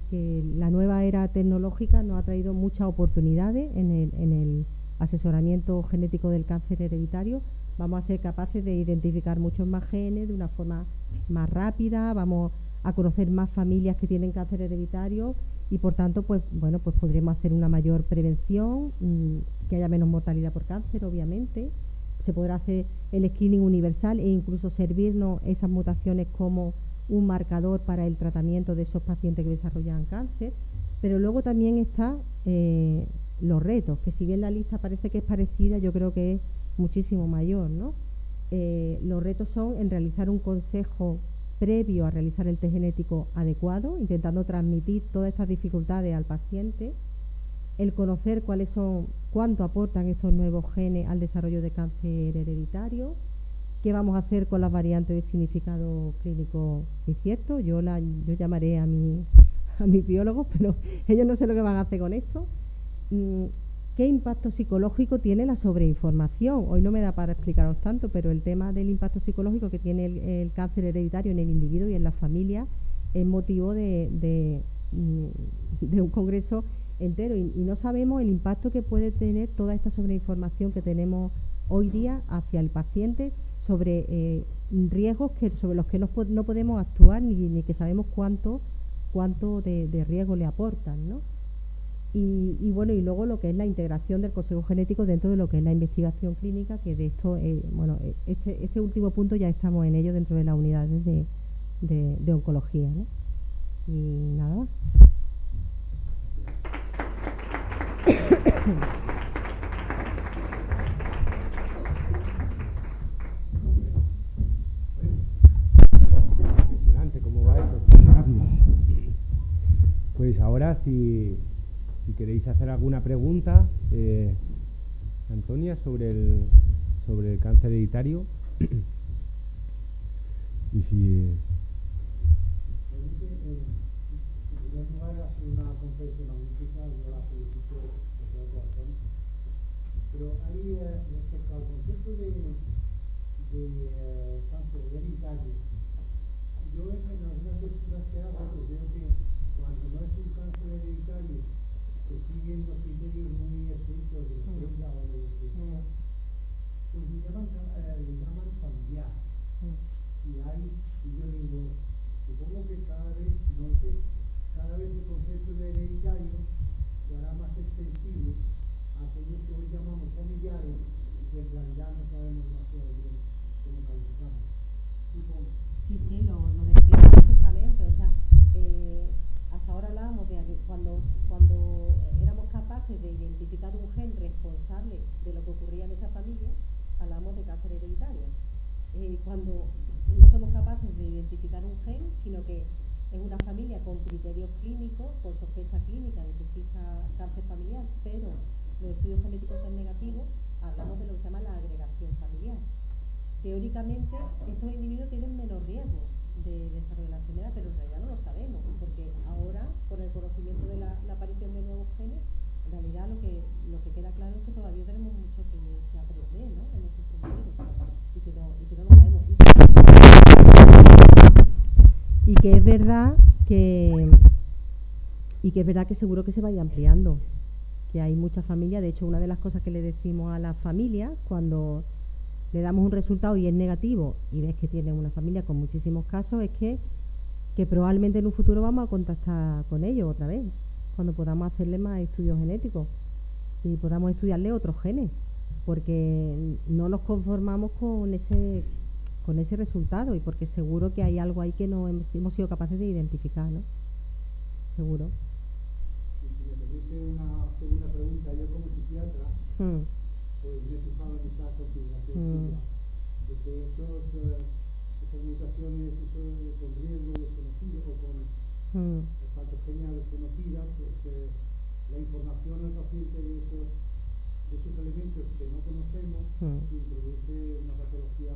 Speaker 2: la nueva era tecnológica nos ha traído muchas oportunidades en el asesoramiento genético del cáncer hereditario. Vamos a ser capaces de identificar muchos más genes de una forma más rápida, vamos a conocer más familias que tienen cáncer hereditario y, por tanto, pues podremos hacer una mayor prevención, que haya menos mortalidad por cáncer, obviamente. Se podrá hacer el screening universal e incluso servirnos esas mutaciones como un marcador para el tratamiento de esos pacientes que desarrollan cáncer. Pero luego también están los retos, que si bien la lista parece que es parecida, yo creo que es muchísimo mayor, ¿no? Los retos son en realizar un consejo previo a realizar el test genético adecuado, intentando transmitir todas estas dificultades al paciente, el conocer cuánto aportan estos nuevos genes al desarrollo de cáncer hereditario, qué vamos a hacer con las variantes de significado clínico incierto. Yo llamaré a mis biólogos, pero ellos no sé lo que van a hacer con esto. ¿Qué impacto psicológico tiene la sobreinformación? Hoy no me da para explicaros tanto, pero el tema del impacto psicológico que tiene el cáncer hereditario en el individuo y en la familia es motivo de un congreso entero, y no sabemos el impacto que puede tener toda esta sobreinformación que tenemos hoy día hacia el paciente sobre riesgos sobre los que no podemos actuar ni que sabemos cuánto de riesgo le aportan, ¿no? Y luego lo que es la integración del consejo genético dentro de lo que es la investigación clínica, que de esto, este último punto ya estamos en ello dentro de las unidades de oncología, ¿no? Y nada más.
Speaker 1: ahora si queréis hacer alguna pregunta, Antonia, sobre el cáncer hereditario. Y si...
Speaker 3: En primer lugar, ha sido una conferencia magnífica, yo la felicito de todo corazón. Pero ahí, respecto al concepto de cáncer hereditario, yo en algunas lecturas que hago, pues veo que cuando no es un cáncer hereditario, que siguen los criterios muy estrictos de la o de la pues le llaman familiar. Y yo digo, supongo que cada vez el concepto de hereditario se hará más extensivo a aquellos que hoy llamamos familiares, que en realidad no sabemos demasiado bien cómo calificamos. Supongo.
Speaker 2: Sí, lo describo perfectamente. O sea, hasta ahora hablábamos de cuando éramos capaces de identificar un gen responsable de lo que ocurría en esa familia, hablamos de cáncer hereditario. Cuando no somos capaces de identificar un gen, sino que es una familia con criterios clínicos, con sospecha clínica de que exista cáncer familiar, pero los estudios genéticos son negativos, hablamos de lo que se llama la agregación familiar. Teóricamente, estos individuos tienen menos riesgo de desarrollar la enfermedad, pero en realidad no lo sabemos, porque ahora, con el conocimiento de la aparición de nuevos genes, en realidad lo que queda claro es que todavía tenemos mucho que aprender, ¿no?, en ese sentido, y que no lo sabemos. Y que es verdad que seguro que se vaya ampliando, que hay muchas familias. De hecho, una de las cosas que le decimos a las familias cuando le damos un resultado y es negativo y ves que tienen una familia con muchísimos casos, es que probablemente en un futuro vamos a contactar con ellos otra vez, cuando podamos hacerle más estudios genéticos y podamos estudiarle otros genes, porque no nos conformamos con ese resultado, y porque seguro que hay algo ahí que no hemos sido capaces de identificar, ¿no? Seguro.
Speaker 3: Y si me permite una segunda pregunta, yo como psiquiatra, pues me he fijado en esta configuración de que esas mutaciones con riesgo desconocido o con patogenia desconocida, pues la información al paciente de esos elementos que no conocemos introduce una patología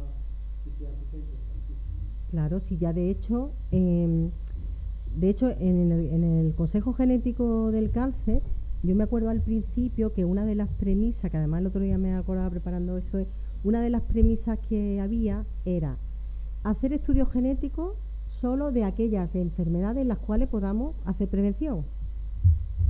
Speaker 3: psiquiátrica importantísima.
Speaker 2: Claro, sí, ya de hecho en el Consejo Genético del Cáncer, yo me acuerdo al principio que una de las premisas, que además el otro día me acordaba preparando eso, una de las premisas que había era hacer estudios genéticos solo de aquellas enfermedades en las cuales podamos hacer prevención.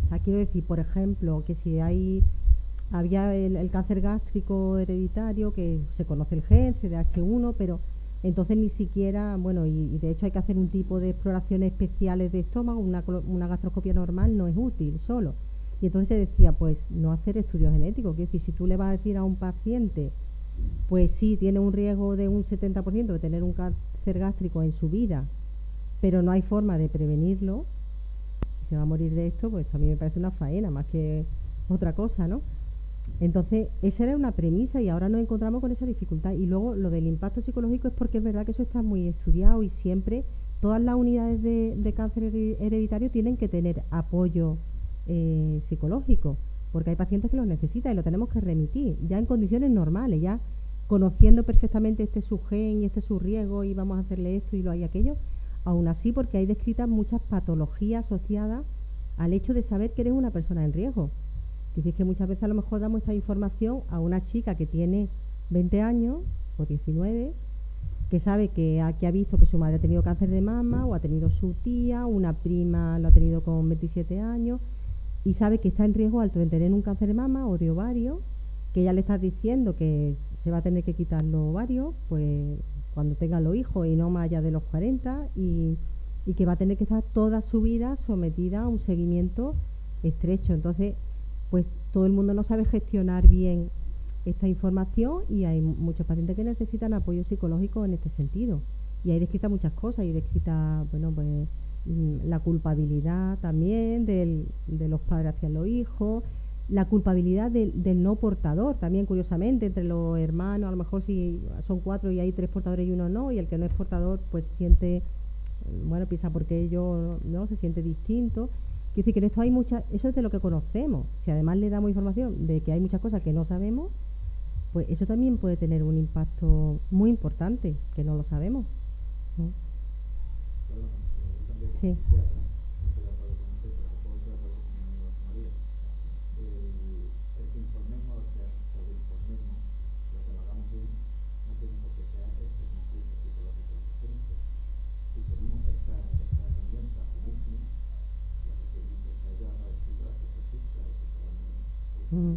Speaker 2: O sea, quiero decir, por ejemplo, que si había el cáncer gástrico hereditario, que se conoce el gen, CDH1, pero entonces ni siquiera, bueno, y de hecho hay que hacer un tipo de exploraciones especiales de estómago, una gastroscopia normal no es útil solo. Y entonces se decía, pues no hacer estudios genéticos, quiero decir, si tú le vas a decir a un paciente, pues sí, tiene un riesgo de un 70% de tener un cáncer gástrico en su vida, pero no hay forma de prevenirlo, y se va a morir de esto, pues a mí me parece una faena más que otra cosa, ¿no? Entonces, esa era una premisa y ahora nos encontramos con esa dificultad. Y luego lo del impacto psicológico es porque es verdad que eso está muy estudiado y siempre todas las unidades de cáncer hereditario tienen que tener apoyo psicológico, porque hay pacientes que lo necesitan y lo tenemos que remitir, ya en condiciones normales, ya conociendo perfectamente este es su gen y este es su riesgo y vamos a hacerle esto y lo hay aquello, aún así porque hay descritas muchas patologías asociadas al hecho de saber que eres una persona en riesgo. Dices que muchas veces a lo mejor damos esta información a una chica que tiene 20 años o 19, que sabe que ha visto que su madre ha tenido cáncer de mama o ha tenido su tía, una prima lo ha tenido con 27 años y sabe que está en riesgo alto de tener un cáncer de mama o de ovario, que ya le está diciendo que se va a tener que quitar los ovarios pues cuando tenga los hijos y no más allá de los 40 y que va a tener que estar toda su vida sometida a un seguimiento estrecho. Entonces, pues todo el mundo no sabe gestionar bien esta información y hay muchos pacientes que necesitan apoyo psicológico en este sentido. Y hay descritas muchas cosas, hay descrita, bueno, pues la culpabilidad también de los padres hacia los hijos, la culpabilidad del no portador también, curiosamente, entre los hermanos, a lo mejor si son 4 y hay 3 portadores y uno no, y el que no es portador pues siente, bueno, piensa porque ellos no se siente distinto. Quiere decir que en esto hay muchas, eso es de lo que conocemos. Si además le damos información de que hay muchas cosas que no sabemos, pues eso también puede tener un impacto muy importante, que no lo sabemos, ¿no? Sí. Mm.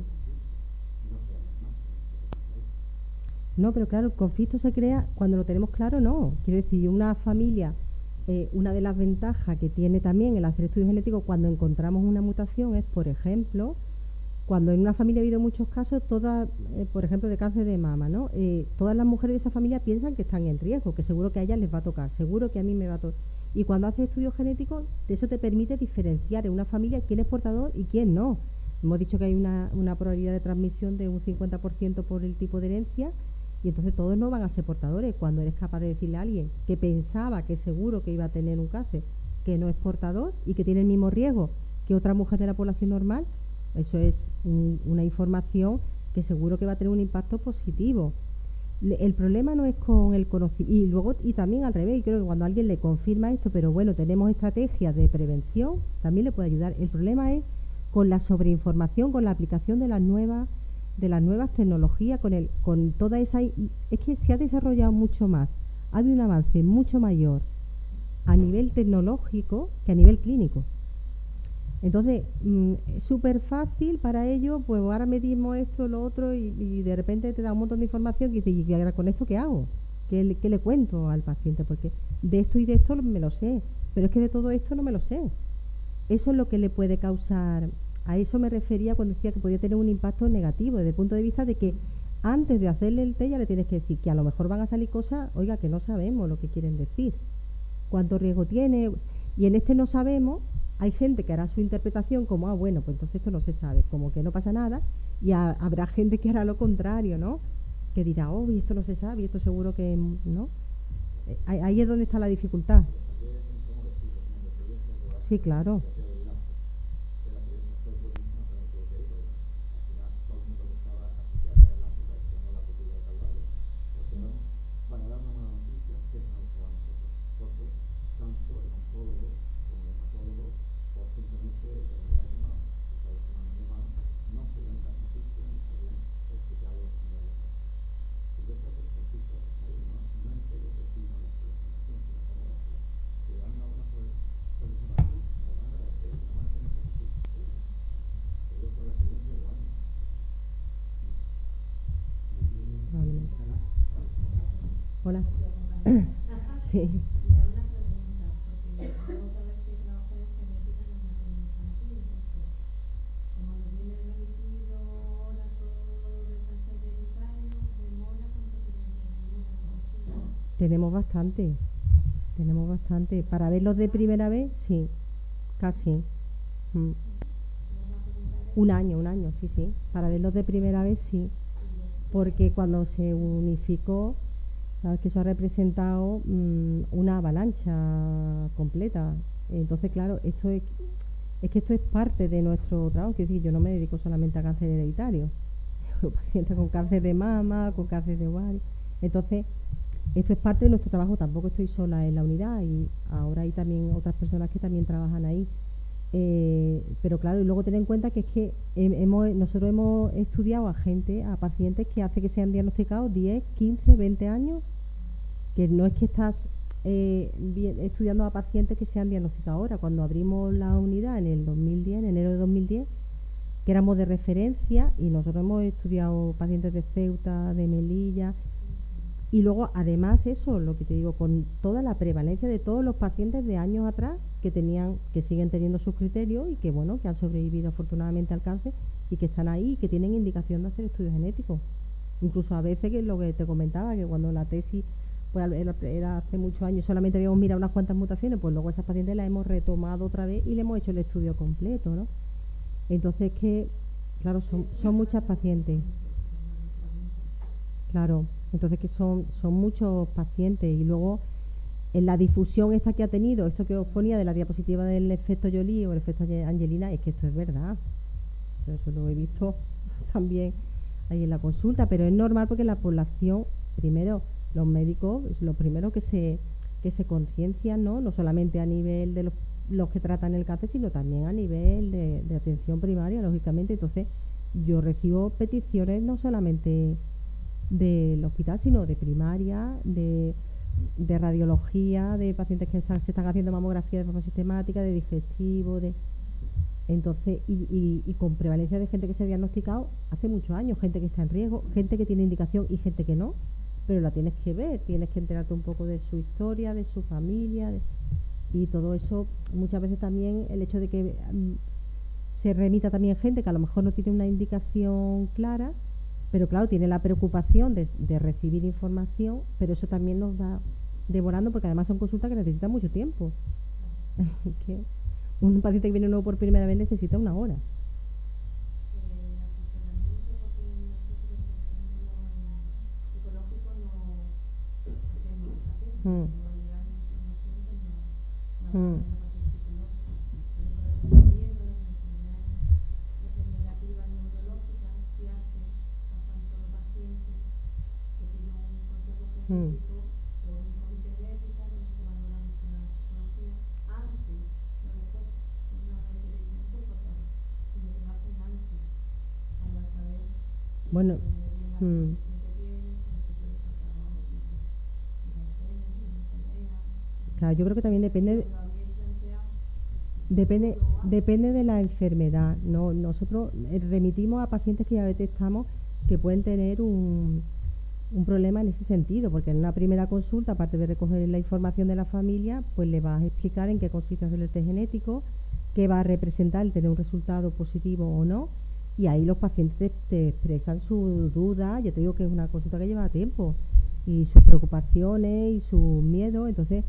Speaker 2: No, pero claro, el conflicto se crea cuando lo tenemos claro, no. Quiero decir, una familia, una de las ventajas que tiene también el hacer estudios genéticos cuando encontramos una mutación es, por ejemplo, cuando en una familia ha habido muchos casos, todas, por ejemplo, de cáncer de mama, ¿no? Todas las mujeres de esa familia piensan que están en riesgo, que seguro que a ellas les va a tocar, seguro que a mí me va a tocar. Y cuando haces estudios genéticos, eso te permite diferenciar en una familia quién es portador y quién no. Hemos dicho que hay una probabilidad de transmisión de un 50% por el tipo de herencia, y entonces todos no van a ser portadores. Cuando eres capaz de decirle a alguien que pensaba que seguro que iba a tener un cáncer, que no es portador y que tiene el mismo riesgo que otra mujer de la población normal, eso es una información que seguro que va a tener un impacto positivo. El problema no es con el conocimiento, y también al revés, y creo que cuando alguien le confirma esto, pero bueno, tenemos estrategias de prevención, también le puede ayudar. El problema es con la sobreinformación, con la aplicación de las nuevas tecnologías, con toda esa... Es que se ha desarrollado mucho más, ha habido un avance mucho mayor a nivel tecnológico que a nivel clínico. Entonces, es súper fácil para ellos, pues ahora medimos esto, lo otro, y de repente te da un montón de información y dices, ¿y ahora con esto qué hago? ¿Qué le cuento al paciente? Porque de esto y de esto me lo sé, pero es que de todo esto no me lo sé. Eso es lo que le puede causar... A eso me refería cuando decía que podía tener un impacto negativo, desde el punto de vista de que antes de hacerle el test ya le tienes que decir que a lo mejor van a salir cosas, oiga, que no sabemos lo que quieren decir, cuánto riesgo tiene, y en este no sabemos, hay gente que hará su interpretación como, bueno, pues entonces esto no se sabe, como que no pasa nada, y habrá gente que hará lo contrario, ¿no? Que dirá, y esto no se sabe, y esto seguro que no. Ahí es donde está la dificultad. Sí, claro. Hola. Sí. Tenemos bastante. Para verlos de primera vez, sí, casi. Un año, sí. Para verlos de primera vez, sí. Porque cuando se unificó, sabes que eso ha representado una avalancha completa. Entonces, claro, esto es que esto es parte de nuestro trabajo. Es decir, yo no me dedico solamente a cáncer hereditario. Tengo pacientes con cáncer de mama, con cáncer de ovario. Entonces, esto es parte de nuestro trabajo. Tampoco estoy sola en la unidad, y ahora hay también otras personas que también trabajan ahí. Pero claro, y luego ten en cuenta que es que nosotros hemos estudiado a pacientes que hace que sean diagnosticados 10, 15, 20 años, que no es que estás estudiando a pacientes que sean diagnosticados ahora. Cuando abrimos la unidad en el 2010, en enero de 2010, que éramos de referencia, y nosotros hemos estudiado pacientes de Ceuta, de Melilla, y luego además eso, lo que te digo, con toda la prevalencia de todos los pacientes de años atrás que siguen teniendo sus criterios y que bueno, que han sobrevivido afortunadamente al cáncer y que están ahí y que tienen indicación de hacer estudios genéticos. Incluso a veces, que es lo que te comentaba, que cuando la tesis pues era hace muchos años, solamente habíamos mirado unas cuantas mutaciones, pues luego esas pacientes las hemos retomado otra vez y le hemos hecho el estudio completo, ¿no? Entonces que, claro, son muchas pacientes. Claro, entonces que son muchos pacientes, y luego en la difusión esta que ha tenido, esto que os ponía de la diapositiva del efecto Jolie o el efecto Angelina, es que esto es verdad. Eso lo he visto también ahí en la consulta, pero es normal porque la población, primero, los médicos, lo primero que se conciencian, ¿no? No solamente a nivel de los que tratan el cáncer, sino también a nivel de atención primaria, lógicamente. Entonces, yo recibo peticiones no solamente del hospital, sino de primaria, de radiología, de pacientes que se están haciendo mamografía de forma sistemática, de digestivo, entonces, y con prevalencia de gente que se ha diagnosticado hace muchos años, gente que está en riesgo, gente que tiene indicación y gente que no, pero la tienes que ver, tienes que enterarte un poco de su historia, de su familia, y todo eso. Muchas veces también el hecho de que se remita también gente que a lo mejor no tiene una indicación clara, pero claro, tiene la preocupación de recibir información, pero eso también nos va devorando, porque además son consultas que necesitan mucho tiempo. Que un paciente que viene nuevo por primera vez necesita una hora. Bueno, claro, yo creo que también depende de la enfermedad, ¿no? Nosotros remitimos a pacientes que ya detectamos que pueden tener un problema en ese sentido, porque en una primera consulta, aparte de recoger la información de la familia, pues le vas a explicar en qué consiste hacer el test genético, qué va a representar el tener un resultado positivo o no, y ahí los pacientes te expresan su duda. Yo te digo que es una consulta que lleva tiempo, y sus preocupaciones y sus miedos. Entonces,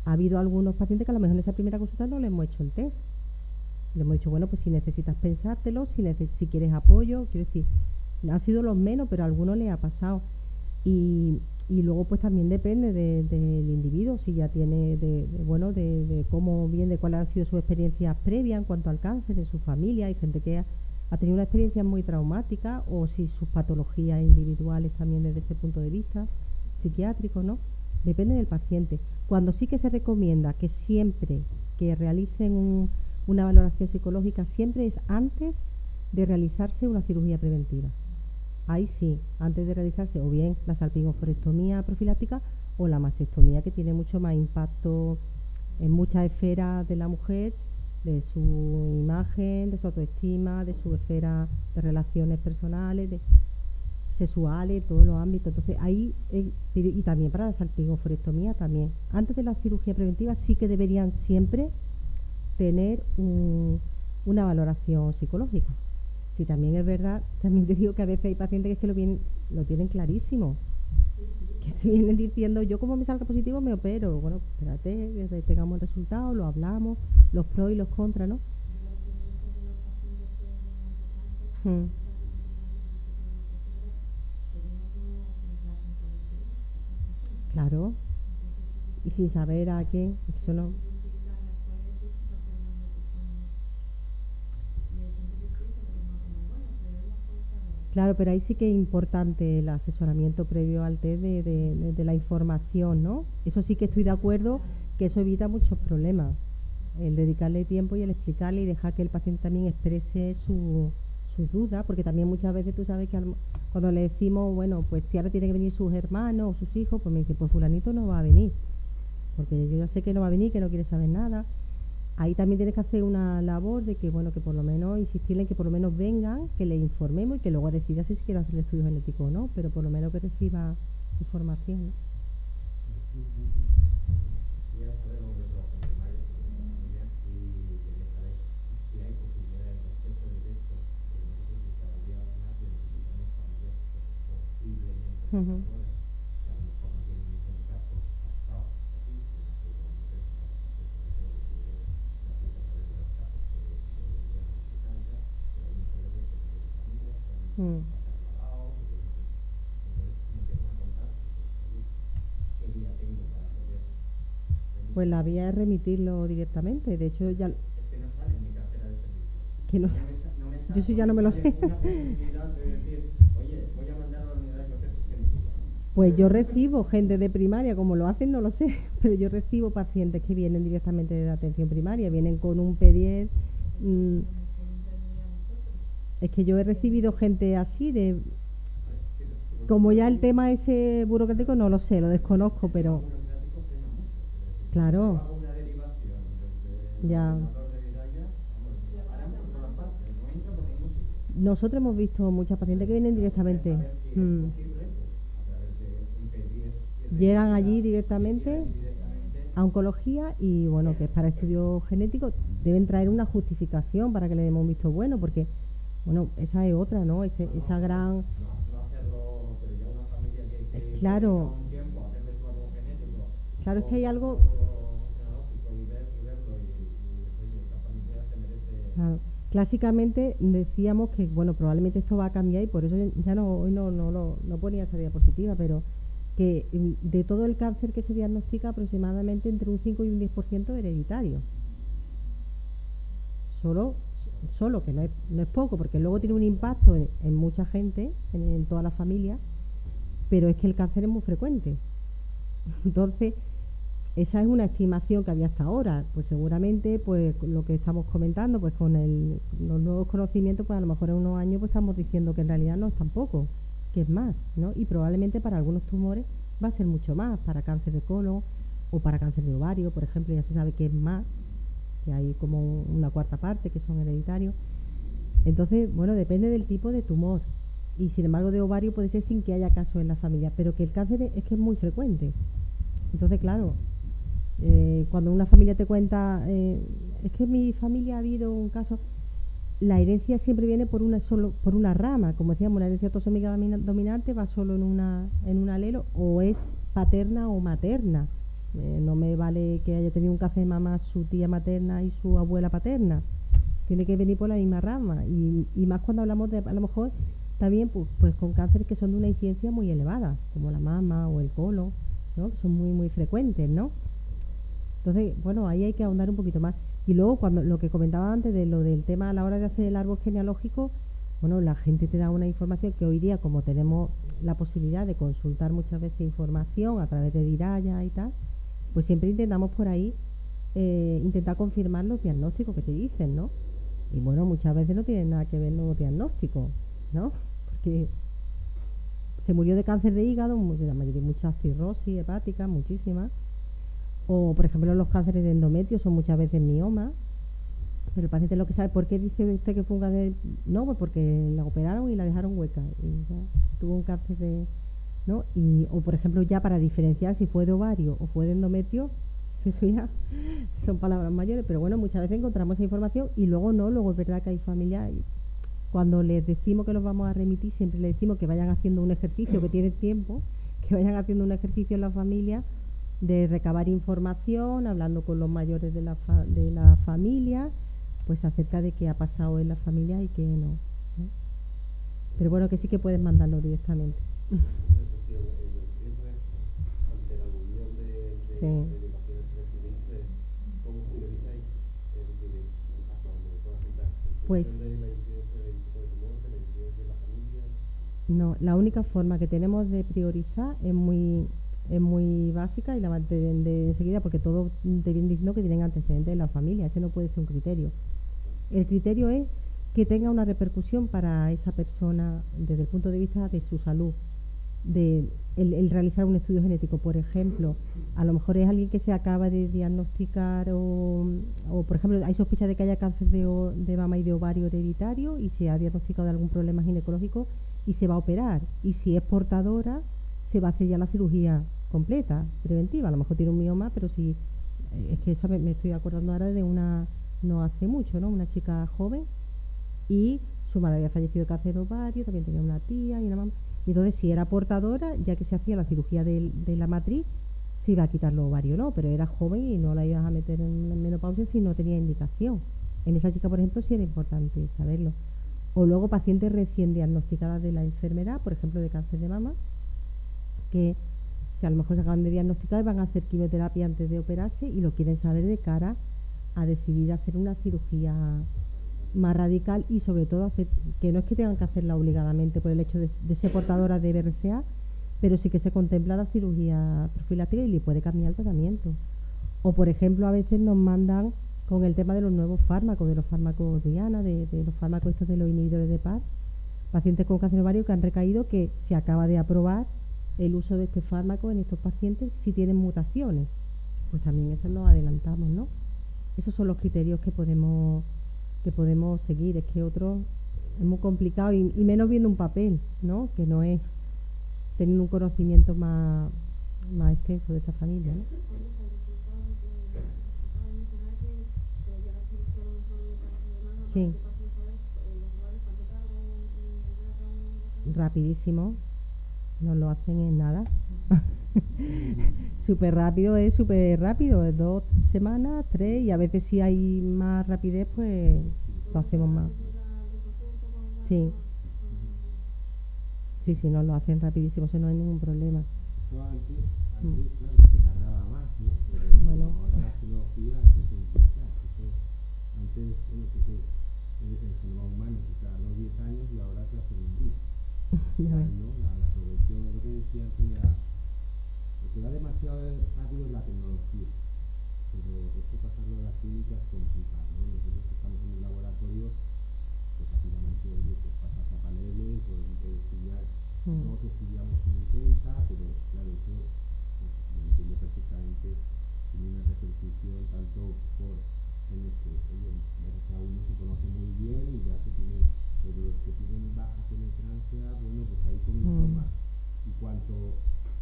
Speaker 2: ha habido algunos pacientes que a lo mejor en esa primera consulta no le hemos hecho el test. Le hemos dicho, bueno, pues si necesitas pensártelo, si quieres apoyo, quiero decir, han sido los menos, pero a algunos le ha pasado. Y luego pues también depende del individuo, si ya tiene de cómo bien, de cuáles han sido sus experiencias previas en cuanto al cáncer, de su familia. Hay gente que ha tenido una experiencia muy traumática, o si sus patologías individuales también desde ese punto de vista psiquiátrico, ¿no? Depende del paciente. Cuando sí que se recomienda que siempre que realicen una valoración psicológica, siempre es antes de realizarse una cirugía preventiva. Ahí sí, antes de realizarse o bien la salpingoforectomía profiláctica o la mastectomía, que tiene mucho más impacto en muchas esferas de la mujer, de su imagen, de su autoestima, de su esfera de relaciones personales, sexuales, todos los ámbitos. Entonces ahí, y también para la salpingoforectomía también, antes de la cirugía preventiva sí que deberían siempre tener una valoración psicológica. Sí, también es verdad, también te digo que a veces hay pacientes que lo tienen clarísimo, que te vienen diciendo, yo como me salga positivo me opero. Bueno, espérate, que tengamos el resultado, lo hablamos, los pros y los contras, ¿no? Claro, y sin saber a qué, eso no. Claro, pero ahí sí que es importante el asesoramiento previo al test de la información, ¿no? Eso sí que estoy de acuerdo, que eso evita muchos problemas. El dedicarle tiempo y el explicarle y dejar que el paciente también exprese sus dudas, porque también muchas veces tú sabes que cuando le decimos, bueno, pues si ahora tienen que venir sus hermanos o sus hijos, pues me dice, pues fulanito no va a venir, porque yo ya sé que no va a venir, que no quiere saber nada. Ahí también tienes que hacer una labor de que, bueno, que por lo menos insistirle en que por lo menos vengan, que le informemos y que luego decida si quiere hacer el estudio genético o no, pero por lo menos que reciba información, ¿no?
Speaker 4: Quería saber lo que los confirmarios de la familia, y quería saber si hay posibilidades de acceso directo, porque nosotros si cada día más necesitamos familias posiblemente que a lo mejor no tienen ningún caso pasado aquí, pero no sé si hay acceso de todo, porque yo necesito saber de los casos que llegan a británica, pero hay muchas veces que no tienen familia, que han trasladado, entonces me empiezan a contar, oye, ¿qué día tengo para poder
Speaker 2: Pues la vía es remitirlo directamente. De hecho, ya
Speaker 4: Es que no sale en mi cartera de servicios.
Speaker 2: que no
Speaker 4: No
Speaker 2: sé.
Speaker 4: me
Speaker 2: Yo
Speaker 4: sale
Speaker 2: sí ya no me lo sé.
Speaker 4: una posibilidad de decir, oye, voy a mandar a la unidad de protección genética.
Speaker 2: Pues yo recibo gente de primaria, como lo hacen no lo sé, pero yo recibo pacientes que vienen directamente de la atención primaria, vienen con un PDIER. Es que yo he recibido gente así de... Como ya el tema ese burocrático no lo sé, lo desconozco, pero...
Speaker 4: Burocrático frena mucho. Es decir,
Speaker 2: Claro,
Speaker 4: yo hago una derivación desde el
Speaker 2: ya.
Speaker 4: ordenador de Vidalla, vamos, me la paran por todas partes, no entra por ningún sitio.
Speaker 2: Nosotros hemos visto muchas pacientes que vienen directamente.
Speaker 4: A ver si es posible, pues, a través de un PDIEF,
Speaker 2: Llegan allí directamente
Speaker 4: directamente.
Speaker 2: a oncología y bueno, que es para estudios genéticos, deben traer una justificación para que le demos un visto bueno, porque bueno, esa es otra, ¿no? Esa gran...
Speaker 4: No hacerlo, pero ya una familia que
Speaker 2: Claro.
Speaker 4: dedica un tiempo a hacerle su árbol genético.
Speaker 2: Claro, es que hay algo...
Speaker 4: Genealógico y verlo y oye, esta familia se merece.
Speaker 2: Claro. Clásicamente decíamos que, bueno, probablemente esto va a cambiar y por eso ya no, hoy no ponía esa diapositiva, pero que de todo el cáncer que se diagnostica aproximadamente entre un 5 y un 10% hereditario. Solo que no es poco, porque luego tiene un impacto en mucha gente, en toda la familia, pero es que el cáncer es muy frecuente. Entonces, esa es una estimación que había hasta ahora. Pues seguramente, pues lo que estamos comentando, pues con los nuevos conocimientos, pues a lo mejor en unos años pues estamos diciendo que en realidad no es tan poco, que es más, ¿no? Y probablemente para algunos tumores va a ser mucho más, para cáncer de colon o para cáncer de ovario, por ejemplo, ya se sabe que es más, que hay como una cuarta parte que son hereditarios. Entonces, bueno, depende del tipo de tumor. Y sin embargo de ovario puede ser sin que haya caso en la familia, pero que el cáncer es que es muy frecuente. Entonces, claro, cuando una familia te cuenta, es que en mi familia ha habido un caso, la herencia siempre viene por una rama, como decíamos, una herencia autosómica dominante va solo en un alelo, o es paterna o materna. No me vale que haya tenido un cáncer de mama su tía materna y su abuela paterna. Tiene que venir por la misma rama. Y más cuando hablamos de, a lo mejor, también pues con cánceres que son de una incidencia muy elevada, como la mama o el colon, ¿no? Que son muy, muy frecuentes, ¿no? Entonces, bueno, ahí hay que ahondar un poquito más. Y luego, cuando lo que comentaba antes de lo del tema a la hora de hacer el árbol genealógico, bueno, la gente te da una información que hoy día, como tenemos la posibilidad de consultar muchas veces información a través de Viraya y tal, pues siempre intentamos por ahí intentar confirmar los diagnósticos que te dicen, ¿no? Y bueno, muchas veces no tienen nada que ver los diagnósticos, ¿no? Porque se murió de cáncer de hígado, la mayoría, muchas cirrosis hepática, muchísimas. O, por ejemplo, los cánceres de endometrio son muchas veces miomas. Pero el paciente lo que sabe, ¿por qué dice usted que fue un cáncer? No, pues porque la operaron y la dejaron hueca. Y ya tuvo un cáncer de... ¿no? O, por ejemplo, ya para diferenciar si fue de ovario o fue de endometrio, eso ya son palabras mayores. Pero bueno, muchas veces encontramos esa información y luego no, luego es verdad que hay familias... Cuando les decimos que los vamos a remitir, siempre les decimos que vayan haciendo un ejercicio, que tienen tiempo, que vayan haciendo un ejercicio en la familia de recabar información, hablando con los mayores de la familia, pues acerca de qué ha pasado en la familia y qué no, ¿no? Pero bueno, que sí que puedes mandarlo directamente.
Speaker 5: Ante la unión de
Speaker 2: Sí.
Speaker 5: pacientes residentes, ¿cómo priorizáis? Es decir, en caso donde pueda citar, en
Speaker 2: Pues-
Speaker 5: función de la incidencia del tipo de tumor, de la incidencia de la familia.
Speaker 2: No, la única forma que tenemos de priorizar es muy básica y la mantienen de enseguida porque todos te vienen diciendo que tienen antecedentes en la familia, ese no puede ser un criterio. El criterio es que tenga una repercusión para esa persona desde el punto de vista de su salud, de el realizar un estudio genético, por ejemplo, a lo mejor es alguien que se acaba de diagnosticar o por ejemplo, hay sospecha de que haya cáncer de mama y de ovario hereditario y se ha diagnosticado de algún problema ginecológico y se va a operar. Y si es portadora, se va a hacer ya la cirugía completa, preventiva. A lo mejor tiene un mioma, pero si... es que eso me estoy acordando ahora de una... no hace mucho, ¿no? Una chica joven y su madre había fallecido de cáncer de ovario, también tenía una tía y una mamá. Y entonces, si era portadora, ya que se hacía la cirugía de la matriz, se iba a quitar los ovarios, ¿no? Pero era joven y no la ibas a meter en menopausia si no tenía indicación. En esa chica, por ejemplo, sí era importante saberlo. O luego pacientes recién diagnosticadas de la enfermedad, por ejemplo, de cáncer de mama, que si a lo mejor se acaban de diagnosticar y van a hacer quimioterapia antes de operarse y lo quieren saber de cara a decidir hacer una cirugía más radical y sobre todo hacer, que no es que tengan que hacerla obligadamente por el hecho de ser portadora de BRCA, pero sí que se contempla la cirugía profiláctica y le puede cambiar el tratamiento. O por ejemplo a veces nos mandan con el tema de los nuevos fármacos, de los fármacos Diana, de los fármacos estos de los inhibidores de PAR, pacientes con cáncer ovario que han recaído, que se acaba de aprobar el uso de este fármaco en estos pacientes si tienen mutaciones. Pues también eso nos adelantamos, ¿no? Esos son los criterios que podemos seguir. Es que otro es muy complicado y menos viendo un papel, ¿no? Que no es teniendo un conocimiento más extenso de esa familia, ¿no? Sí. Rapidísimo. No lo hacen en nada. Súper rápido, es 2 semanas, 3, y a veces si hay más rapidez, pues lo hacemos más. Sí. Sí, no lo hacen rapidísimo, eso no hay ningún problema.
Speaker 4: Eso antes claro, se tardaba más, ¿no? Pero
Speaker 2: Bueno.
Speaker 4: ahora la tecnología se simplifica. Antes, el genoma humano se tardó 10 años y ahora se hace en un día.
Speaker 2: Ya ves.
Speaker 4: ¿No? La progresión, lo que decía Antonia, lo que va demasiado rápido es la tecnología, pero esto pasarlo a la clínica es complicado, ¿no? Nosotros que estamos en el laboratorio, pues rápidamente, oye, pues pasas a paneles, o estudiar, nosotros estudiamos 50, pero claro, eso pues, lo entiendo perfectamente, tiene una repercusión tanto por en el que, oye, a uno se conoce muy bien y ya se tiene, pero los que tienen baja penetrancia, bueno, pues ahí con informa. Y cuanto,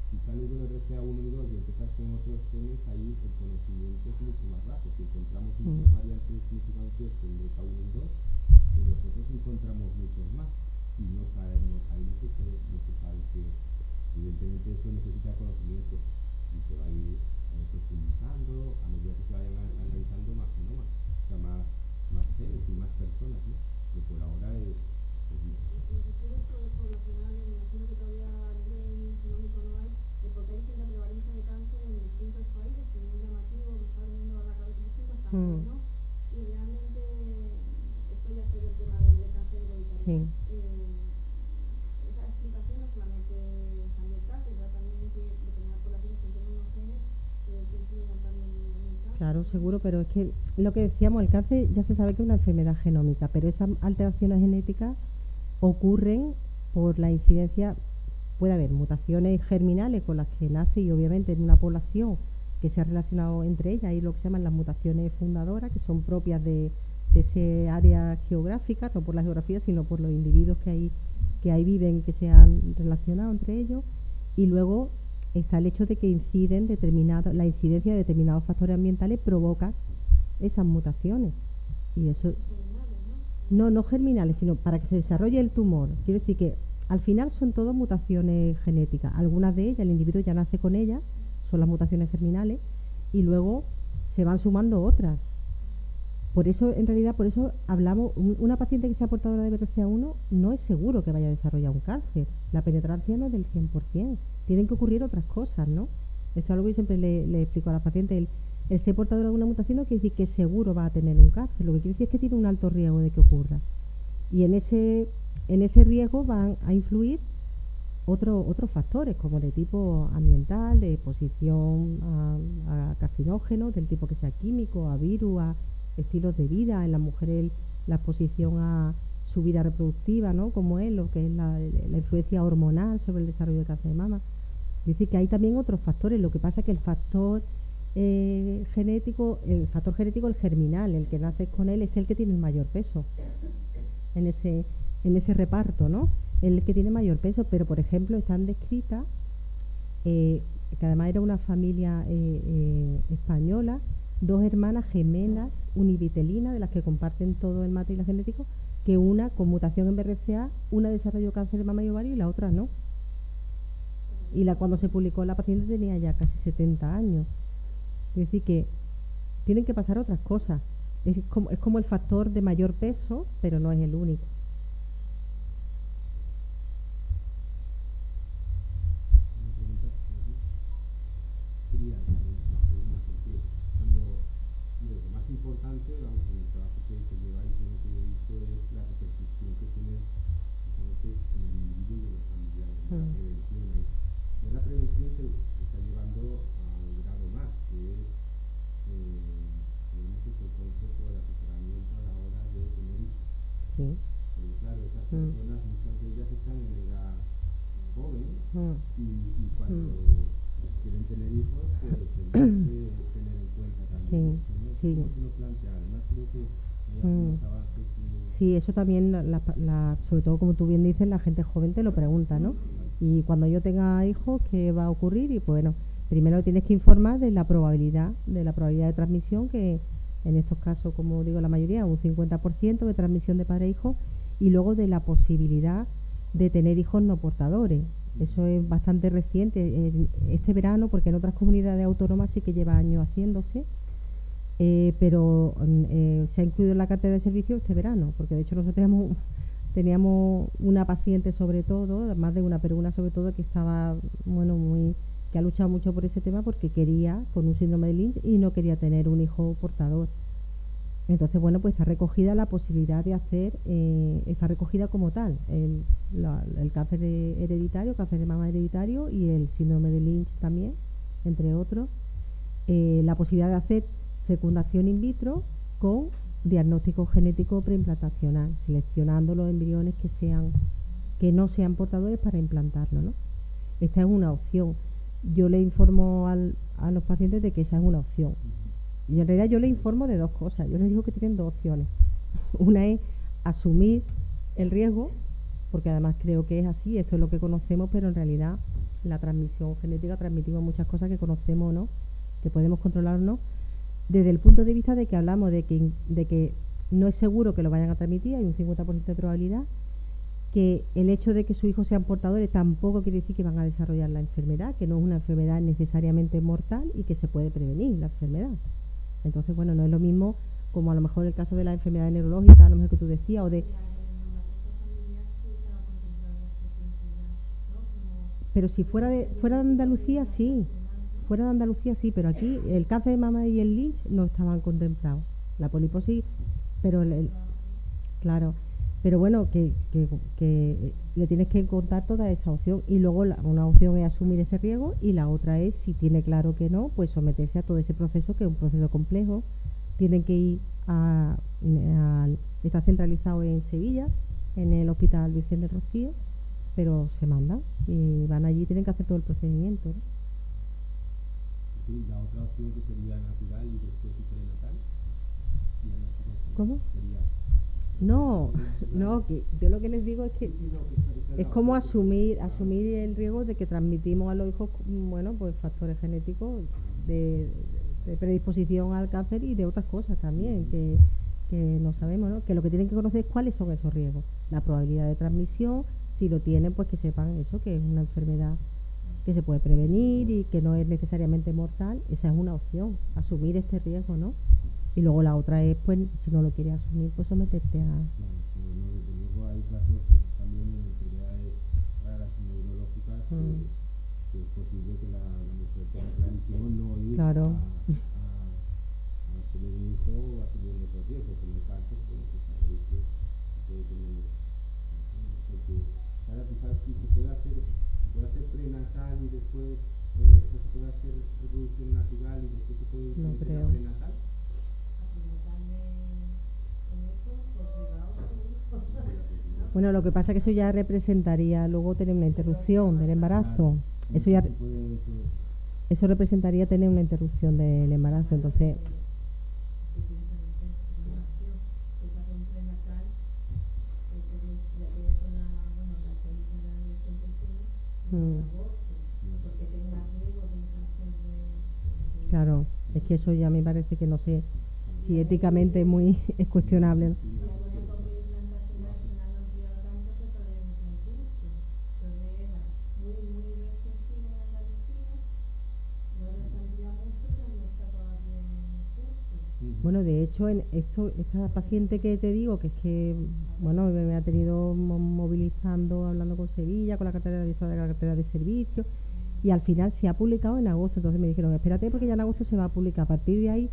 Speaker 4: si sales de BRCA 1 y 2 y empiezas con otros genes, ahí el conocimiento es mucho más bajo. Si encontramos muchas variantes significativas en BRCA 1 y 2, pues nosotros encontramos muchos más. Y no sabemos, ahí no se sabe que, evidentemente eso necesita conocimiento y se va a ir profundizando a medida que se vayan analizando más genomas, o sea, más genes y más personas, ¿no? Que por ahora es
Speaker 2: Sí. Claro, seguro, pero es que lo que decíamos, el cáncer ya se sabe que es una enfermedad genómica, pero esas alteraciones genéticas ocurren por la incidencia, puede haber mutaciones germinales con las que nace y obviamente en una población que se ha relacionado entre ellas, hay lo que se llaman las mutaciones fundadoras, que son propias de ese área geográfica, no por la geografía, sino por los individuos que ahí viven, que se han relacionado entre ellos, y luego está el hecho de que la incidencia de determinados factores ambientales provoca esas mutaciones. Y eso no germinales, sino para que se desarrolle el tumor. Quiere decir que al final son todas mutaciones genéticas. Algunas de ellas el individuo ya nace con ellas, son las mutaciones germinales, y luego se van sumando otras. Por eso, en realidad, por eso hablamos, una paciente que sea portadora de BRCA1 no es seguro que vaya a desarrollar un cáncer. La penetrancia no es del 100%. Tienen que ocurrir otras cosas, ¿no? Esto es algo que yo siempre le explico a la paciente. El ser portadora de una mutación no quiere decir que seguro va a tener un cáncer. Lo que quiere decir es que tiene un alto riesgo de que ocurra. Y en ese riesgo van a influir otros factores, como de tipo ambiental, de exposición a carcinógenos, del tipo que sea químico, a virus, a estilos de vida. En las mujeres la exposición a su vida reproductiva, ¿no? Como es lo que es la influencia hormonal sobre el desarrollo de cáncer de mama. Es decir, que hay también otros factores. Lo que pasa es que el factor genético, el germinal, el que naces con él, es el que tiene el mayor peso en ese reparto, ¿no? El que tiene mayor peso, pero por ejemplo están descritas, que además era una familia española, 2 hermanas gemelas univitelinas, de las que comparten todo el material genético, que una con mutación en BRCA, una desarrolló cáncer de mama y ovario y la otra no. Y cuando se publicó, la paciente tenía ya casi 70 años. Es decir, que tienen que pasar otras cosas. Es como el factor de mayor peso, pero no es el único.
Speaker 1: Mm.
Speaker 4: Ya la prevención se está llevando a un grado más, que es tenemos ese consejo de asesoramiento a la hora de tener hijos.
Speaker 1: Sí.
Speaker 4: Porque claro, esas
Speaker 1: Mm.
Speaker 4: personas, muchas de ellas están en edad joven
Speaker 1: Mm.
Speaker 4: y cuando quieren tener hijos, pues tenemos que tener en cuenta también
Speaker 1: Sí,
Speaker 4: eso, ¿no?
Speaker 1: sí.
Speaker 4: ¿Cómo se lo plantea? Además creo que hay
Speaker 1: Mm.
Speaker 4: algunos avances
Speaker 1: Sí, eso también, sobre todo como tú bien dices, la gente joven te lo pregunta, ¿no? Y cuando yo tenga hijos, ¿qué va a ocurrir? Y pues bueno, primero tienes que informar de la probabilidad de transmisión, que en estos casos, como digo, la mayoría, un 50% de transmisión de padre a hijo, y luego de la posibilidad de tener hijos no portadores. Eso es bastante reciente, este verano, porque en otras comunidades autónomas sí que lleva años haciéndose. Pero se ha incluido en la cartera de servicios este verano, porque de hecho nosotros teníamos una paciente sobre todo, más de una, pero una sobre todo que estaba, que ha luchado mucho por ese tema porque quería, con un síndrome de Lynch, y no quería tener un hijo portador. Entonces, bueno, pues está recogida la posibilidad de hacer, está recogida como tal, el cáncer hereditario, cáncer de mama hereditario y el síndrome de Lynch también, entre otros, la posibilidad de hacer fecundación in vitro con diagnóstico genético preimplantacional, seleccionando los embriones que no sean portadores para implantarlo, ¿no? Esta es una opción. Yo le informo a los pacientes de que esa es una opción. Y en realidad yo le informo de dos cosas. Yo les digo que tienen dos opciones. Una es asumir el riesgo, porque además creo que es así, esto es lo que conocemos, pero en realidad la transmisión genética transmitimos muchas cosas que conocemos, ¿no? Que podemos controlar, ¿no? Desde el punto de vista de que hablamos de que no es seguro que lo vayan a transmitir, hay un 50% de probabilidad, que el hecho de que sus hijos sean portadores tampoco quiere decir que van a desarrollar la enfermedad, que no es una enfermedad necesariamente mortal y que se puede prevenir la enfermedad. Entonces, bueno, no es lo mismo como a lo mejor el caso de la enfermedad neurológica, a lo mejor que tú decías, o de... Pero si fuera de Andalucía, sí. Fuera de Andalucía sí, pero aquí el cáncer de mama y el Lynch no estaban contemplados. La poliposis, pero claro, pero bueno, que le tienes que contar toda esa opción. Y luego una opción es asumir ese riesgo y la otra es, si tiene claro que no, pues someterse a todo ese proceso, que es un proceso complejo. Tienen que ir está centralizado en Sevilla, en el Hospital Virgen del Rocío, pero se mandan y van allí y tienen que hacer todo el procedimiento, ¿no?
Speaker 4: Sí, la otra opción que sería natural y después prenatal.
Speaker 1: ¿Cómo?
Speaker 4: Sería
Speaker 1: No, que yo lo que les digo es que es como asumir el riesgo de que transmitimos a los hijos, bueno, pues factores genéticos de predisposición al cáncer y de otras cosas también que no sabemos, ¿no? Que lo que tienen que conocer es cuáles son esos riesgos, la probabilidad de transmisión, si lo tienen, pues que sepan eso, que es una enfermedad que se puede prevenir y que no es necesariamente mortal. Esa es una opción, asumir este riesgo, ¿no? Y luego la otra es, pues, si no lo quieres asumir, pues someterte a...
Speaker 4: Bueno, desde luego hay casos también de enfermedades raras neurológicas que es posible que la mujer tenga clarísimo no ir
Speaker 1: Claro.
Speaker 4: a tener un hijo asumiendo esos riesgos, como el cáncer, que se sabe que puede tener... Porque, ahora tú sabes si se puede hacer prenatal y después se puede hacer reproducción natural y después se puede
Speaker 1: No
Speaker 4: hacer
Speaker 1: creo.
Speaker 4: prenatal.
Speaker 1: Bueno, lo que pasa es que eso ya representaría luego tener una interrupción del embarazo. Eso representaría tener una interrupción del embarazo, entonces... Claro, es que eso ya me parece que no sé si éticamente es cuestionable. Bueno, de hecho, esta paciente que te digo, que es que, bueno, me ha tenido movilizando, hablando con Sevilla, con la cartera de servicios, y al final se ha publicado en agosto. Entonces me dijeron, espérate porque ya en agosto se va a publicar. A partir de ahí,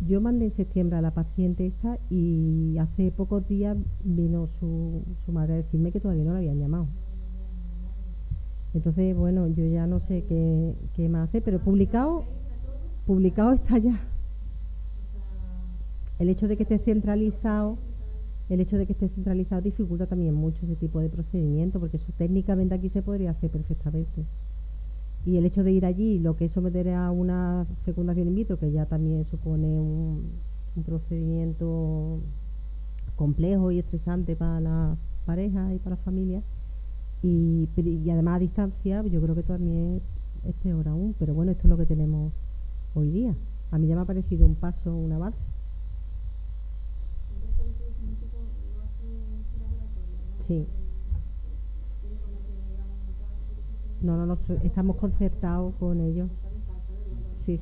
Speaker 1: yo mandé en septiembre a la paciente esta y hace pocos días vino su madre a decirme que todavía no la habían llamado.
Speaker 2: Entonces, bueno, yo ya no sé qué más hacer, pero publicado está ya. El hecho de que esté centralizado dificulta también mucho ese tipo de procedimiento, porque eso técnicamente aquí se podría hacer perfectamente. Y el hecho de ir allí, lo que es someter a una fecundación in vitro, que ya también supone un procedimiento complejo y estresante para las parejas y para las familias, y además a distancia, yo creo que también es peor aún, pero bueno, esto es lo que tenemos hoy día. A mí ya me ha parecido un paso, un avance. Sí. No, estamos concertados con ellos. Sí.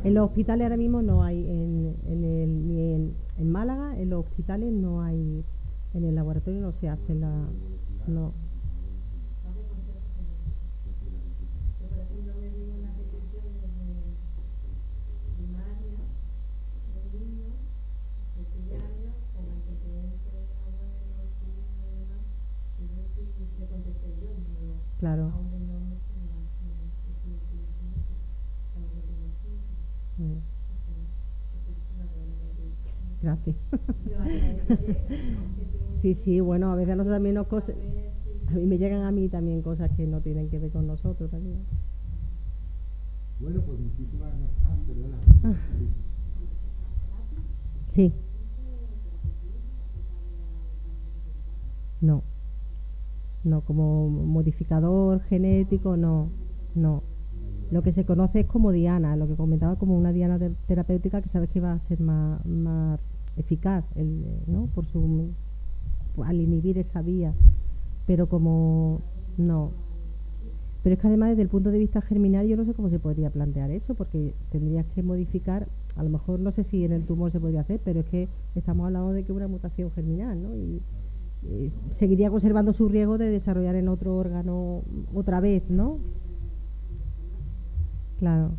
Speaker 2: En los hospitales ahora mismo no hay, ni en Málaga, en los hospitales no hay, en el laboratorio no se hace no. Claro. Gracias. Sí, bueno, a veces a nosotros también a mí me llegan a mí también cosas que no tienen que ver con nosotros también.
Speaker 1: Bueno, pues muchísimas gracias. Perdona.
Speaker 2: Sí. No, como modificador genético, no. Lo que se conoce es como diana, lo que comentaba como una diana terapéutica, que sabes que va a ser más eficaz, ¿no? Al inhibir esa vía, pero como no. Pero es que además desde el punto de vista germinal yo no sé cómo se podría plantear eso, porque tendrías que modificar, a lo mejor no sé si en el tumor se podría hacer, pero es que estamos hablando de que una mutación germinal, ¿no? Y seguiría conservando su riesgo de desarrollar en otro órgano otra vez, ¿no? Claro.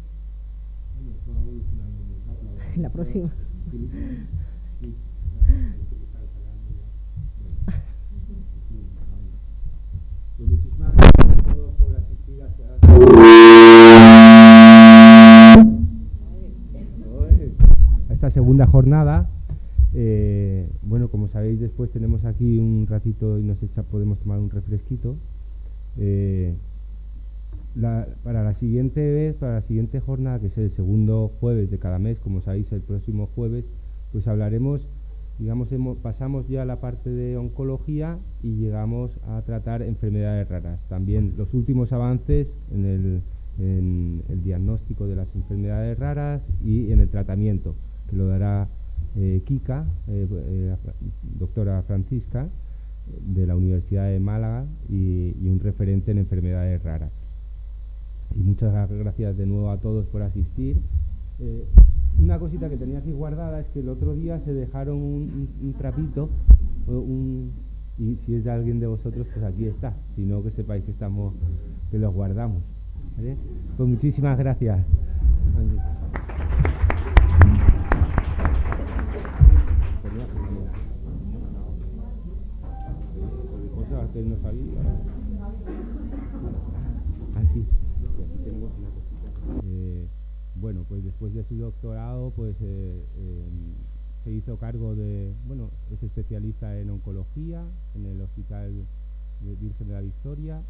Speaker 2: En la próxima.
Speaker 1: Pues muchísimas gracias a todos por asistir a esta segunda jornada. Bueno, como sabéis, después tenemos aquí un ratito y podemos tomar un refresquito. Para la siguiente jornada, que es el segundo jueves de cada mes, como sabéis, el próximo jueves, pues hablaremos, digamos, pasamos ya la parte de oncología y llegamos a tratar enfermedades raras. También los últimos avances en el diagnóstico de las enfermedades raras y en el tratamiento, que lo dará Kika, doctora Francisca, de la Universidad de Málaga y un referente en enfermedades raras. Y muchas gracias de nuevo a todos por asistir. Una cosita que tenía aquí guardada es que el otro día se dejaron un trapito, y si es de alguien de vosotros, pues aquí está, si no, que sepáis que los guardamos, ¿vale? Pues muchísimas gracias. Cosas que no sabía. Así. Y aquí tenemos una cosita. Bueno, pues después de su doctorado, pues se hizo cargo es especialista en oncología en el Hospital Virgen de la Victoria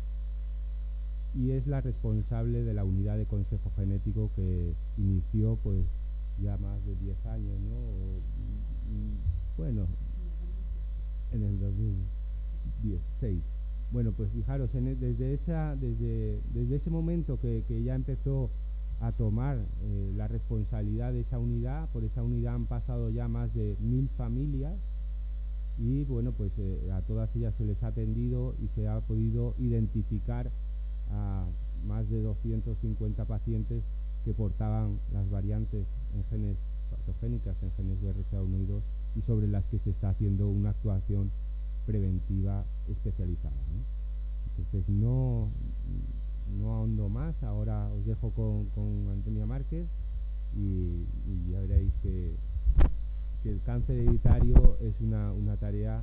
Speaker 1: y es la responsable de la unidad de consejo genético que inició pues ya más de 10 años, ¿no? Bueno, en el 2016. Bueno, pues fijaros, desde ese momento que ya empezó a tomar la responsabilidad de esa unidad, por esa unidad han pasado ya más de 1000 familias y bueno, pues a todas ellas se les ha atendido y se ha podido identificar a más de 250 pacientes que portaban las variantes en genes patogénicas, en genes BRCA1 y 2 y sobre las que se está haciendo una actuación preventiva especializada, ¿no? Entonces no ahondo más, ahora os dejo con Antonia Márquez y ya veréis que el cáncer hereditario es una tarea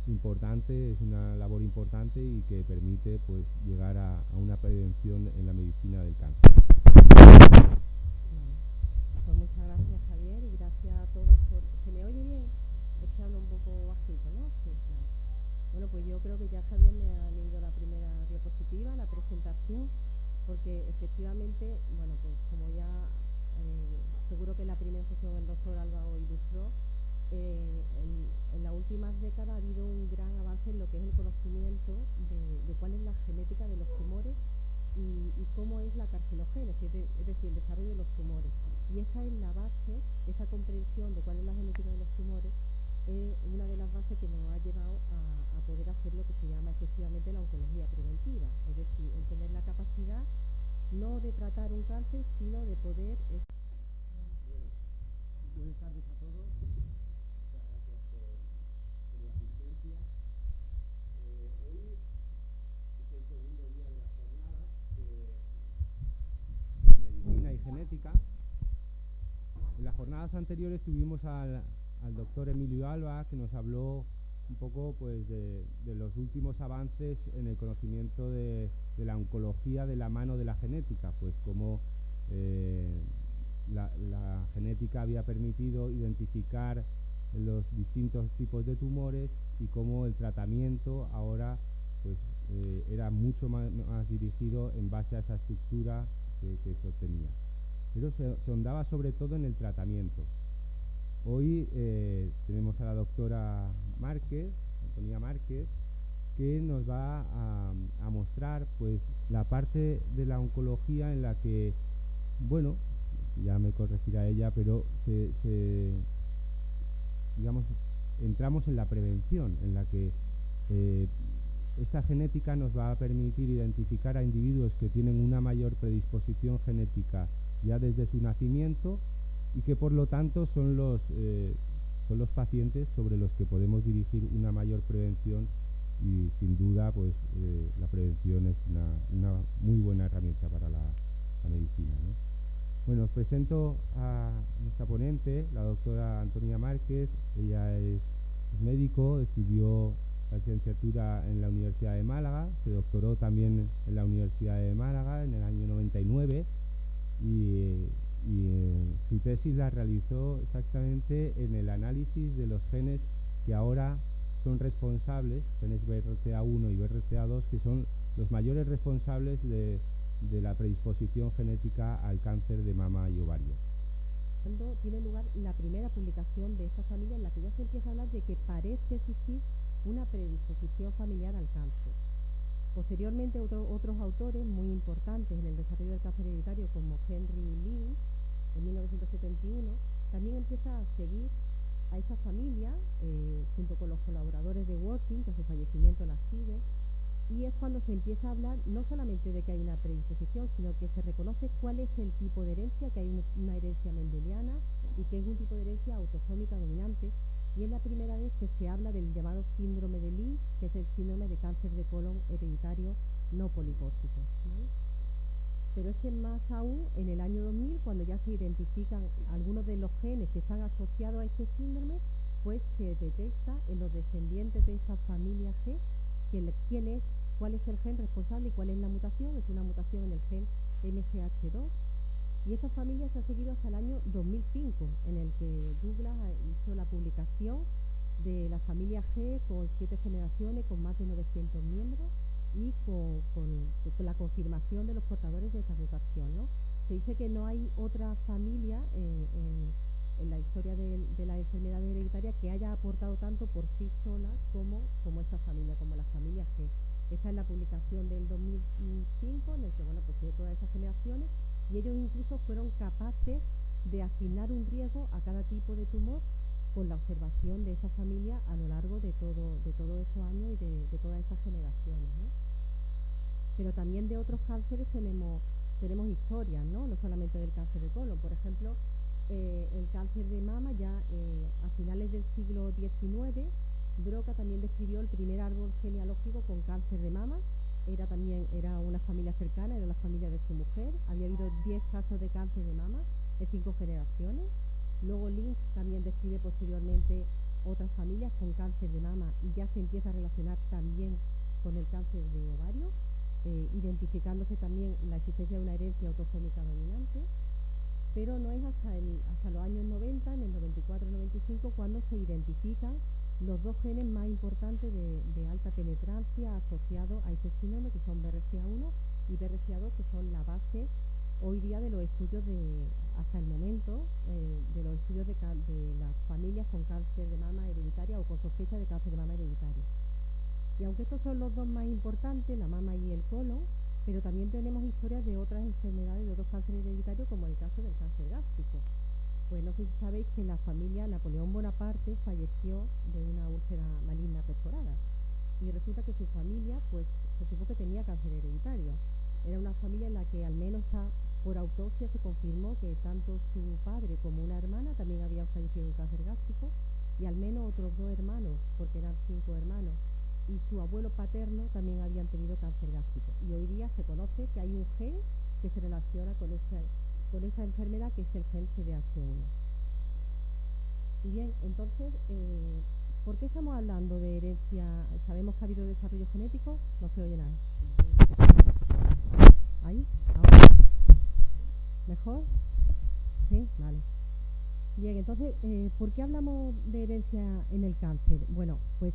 Speaker 1: importante, es una labor importante y que permite pues llegar a una prevención en la medicina del cáncer.
Speaker 2: Vale. Pues muchas gracias, Javier, y gracias a todos por... ¿Se me oye bien? Es que hablo un poco bajito, ¿no? Sí, claro. Bueno, pues yo creo que ya Javier me ha leído la primera diapositiva, la presentación, porque efectivamente, bueno, pues como ya seguro que en la primera sesión el doctor Álvaro ilustró, en las últimas décadas ha habido un gran avance en lo que es el conocimiento de cuál es la genética de los tumores y cómo es la carcinogénesis, es decir, el desarrollo de los tumores. Y esa es la base, esa comprensión de cuál es la genética de los tumores, es una de las bases que nos ha llevado a poder hacer lo que se llama efectivamente la oncología preventiva, es decir, el tener la capacidad no de tratar un cáncer, sino de poder...
Speaker 3: Buenas tardes a todos. Muchas gracias por la asistencia. Hoy es el segundo día de las jornadas
Speaker 1: de medicina y genética. En las jornadas anteriores tuvimos al doctor Emilio Alba, que nos habló un poco pues de los últimos avances en el conocimiento de la oncología de la mano de la genética, pues como la genética había permitido identificar los distintos tipos de tumores y cómo el tratamiento ahora pues era mucho más dirigido en base a esa estructura que se obtenía. Pero se ahondaba sobre todo en el tratamiento. Hoy tenemos a la doctora Márquez, Antonia Márquez, que nos va a mostrar pues la parte de la oncología en la que, bueno, ya me corregirá ella, pero digamos, entramos en la prevención, en la que esta genética nos va a permitir identificar a individuos que tienen una mayor predisposición genética ya desde su nacimiento y que por lo tanto son los pacientes sobre los que podemos dirigir una mayor prevención y sin duda pues la prevención es una muy buena herramienta para la medicina, ¿no? Bueno, os presento a nuestra ponente, la doctora Antonia Márquez. Ella es médico, estudió la licenciatura en la Universidad de Málaga, se doctoró también en la Universidad de Málaga en el año 99 y su tesis la realizó exactamente en el análisis de los genes que ahora son responsables, genes BRCA1 y BRCA2, que son los mayores responsables de la predisposición genética al cáncer de mama y ovario.
Speaker 2: Cuando tiene lugar la primera publicación de esta familia en la que ya se empieza a hablar de que parece existir una predisposición familiar al cáncer. Posteriormente otros autores muy importantes en el desarrollo del cáncer hereditario como Henry Lee en 1971 también empieza a seguir a esa familia junto con los colaboradores de Working, que a su fallecimiento la sigue, y es cuando se empieza a hablar no solamente de que hay una predisposición, sino que se reconoce cuál es el tipo de herencia, que hay una herencia mendeliana y que es un tipo de herencia autosómica dominante, y es la primera vez que se habla del llamado síndrome de Lee, que es el síndrome de cáncer de colon hereditario no polipóstico, ¿vale? Pero es que más aún, en el año 2000, cuando ya se identifican algunos de los genes que están asociados a este síndrome, pues se detecta en los descendientes de esa familia G quién es, cuál es el gen responsable y cuál es la mutación. Es una mutación en el gen MSH2. Y esta familia se ha seguido hasta el año 2005, en el que Douglas hizo la publicación de la familia G con 7 generaciones, con más de 900 miembros y con la confirmación de los portadores de esa mutación, ¿no? Se dice que no hay otra familia en la historia de la enfermedad hereditaria que haya aportado tanto por sí sola como esta familia, como la familia G. Esta es la publicación del 2005, en el que, bueno, pues tiene todas esas generaciones, y ellos incluso fueron capaces de asignar un riesgo a cada tipo de tumor con la observación de esa familia a lo largo de todos esos años y de todas esas generaciones, ¿no? Pero también de otros cánceres tenemos historias, ¿no? No solamente del cáncer de colon. Por ejemplo, el cáncer de mama ya a finales del siglo XIX, Broca también describió el primer árbol genealógico con cáncer de mama era una familia cercana, era la familia de su mujer. Había habido 10 casos de cáncer de mama en 5 generaciones. Luego Lynch también describe posteriormente otras familias con cáncer de mama y ya se empieza a relacionar también con el cáncer de ovario, identificándose también la existencia de una herencia autosómica dominante. Pero no es hasta los años 90, en el 94-95, cuando se identifican los 2 genes más importantes de alta penetrancia asociados a este síndrome, que son BRCA1 y BRCA2, que son la base hoy día de los estudios hasta el momento, de los estudios de las familias con cáncer de mama hereditaria o con sospecha de cáncer de mama hereditario. Y aunque estos son los 2 más importantes, la mama y el colon, pero también tenemos historias de otras enfermedades, de otros cánceres hereditarios, como el caso del cáncer gástrico. Pues no sé si sabéis que la familia Napoleón Bonaparte falleció de una úlcera maligna perforada. Y resulta que su familia, pues, se supo que tenía cáncer hereditario. Era una familia en la que al menos por autopsia se confirmó que tanto su padre como una hermana también habían fallecido de cáncer gástrico, y al menos otros 2 hermanos, porque eran 5 hermanos, y su abuelo paterno también habían tenido cáncer gástrico. Y hoy día se conoce que hay un gen que se relaciona con esa enfermedad, que es el gen CDH1. Y bien, entonces, ¿por qué estamos hablando de herencia? ¿Sabemos que ha habido desarrollo genético? No se oye nada. ¿Ahí? ¿Ahora? ¿Mejor? Sí, vale. Bien, entonces, ¿por qué hablamos de herencia en el cáncer? Bueno, pues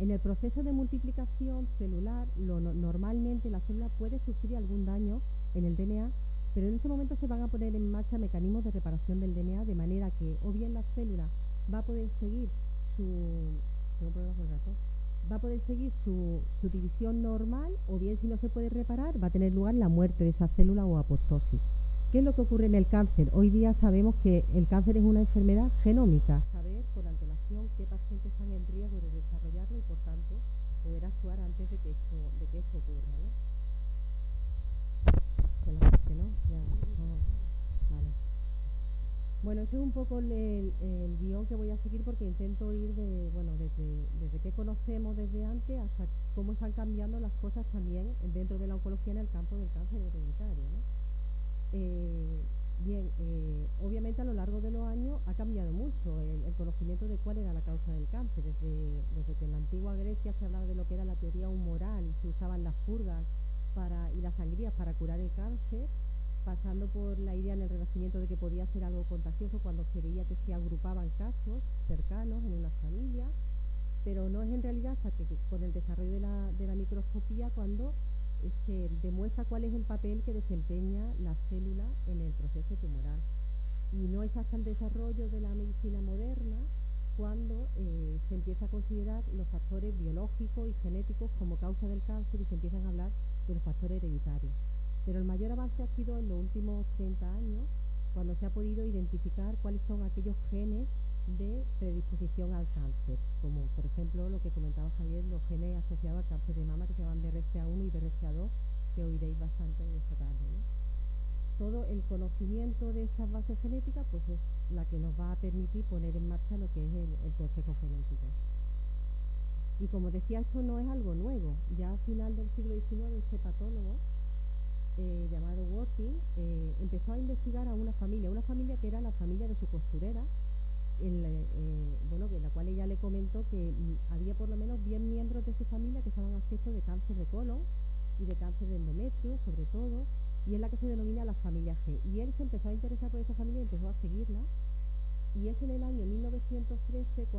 Speaker 2: en el proceso de multiplicación celular, normalmente la célula puede sufrir algún daño en el DNA, pero en ese momento se van a poner en marcha mecanismos de reparación del DNA, de manera que o bien la célula va a poder seguir su división normal, o bien, si no se puede reparar, va a tener lugar la muerte de esa célula o apoptosis. ¿Qué es lo que ocurre en el cáncer? Hoy día sabemos que el cáncer es una enfermedad genómica. Saber por antelación qué pacientes están en riesgo de desarrollarlo y, por tanto, poder actuar antes de que esto ocurra, ¿no? Vale. Bueno, este es un poco el guión que voy a seguir, porque intento ir desde qué conocemos desde antes hasta cómo están cambiando las cosas también dentro de la oncología en el campo del cáncer hereditario, ¿no? Obviamente a lo largo de los años ha cambiado mucho el conocimiento de cuál era la causa del cáncer. Desde que en la antigua Grecia se hablaba de lo que era la teoría humoral, se usaban las purgas y las sangrías para curar el cáncer, pasando por la idea en el Renacimiento de que podía ser algo contagioso cuando se veía que se agrupaban casos cercanos en una familia, pero no es en realidad hasta que con el desarrollo de la microscopía cuando se demuestra cuál es el papel que desempeña la célula en el proceso tumoral. Y no es hasta el desarrollo de la medicina moderna cuando se empieza a considerar los factores biológicos y genéticos como causa del cáncer, y se empiezan a hablar de los factores hereditarios. Pero el mayor avance ha sido en los últimos 30 años, cuando se ha podido identificar cuáles son aquellos genes de predisposición al cáncer, como por ejemplo lo que comentaba Javier, los genes asociados al cáncer de mama, que se llaman BRCA1 y BRCA2, que oiréis bastante esta tarde, ¿no? Todo el conocimiento de estas bases genéticas pues es la que nos va a permitir poner en marcha lo que es el consejo genético. Y como decía, esto no es algo nuevo. Ya a final del siglo XIX, este patólogo llamado Working empezó a investigar a una familia que era la familia de su costurera, en la cual ella le comentó que había por lo menos 10 miembros de su familia que estaban afectos de cáncer de colon y de cáncer de endometrio, sobre todo, y es la que se denomina la familia G. Y él se empezó a interesar por esa familia y empezó a seguirla, y es en el año 1913 cuando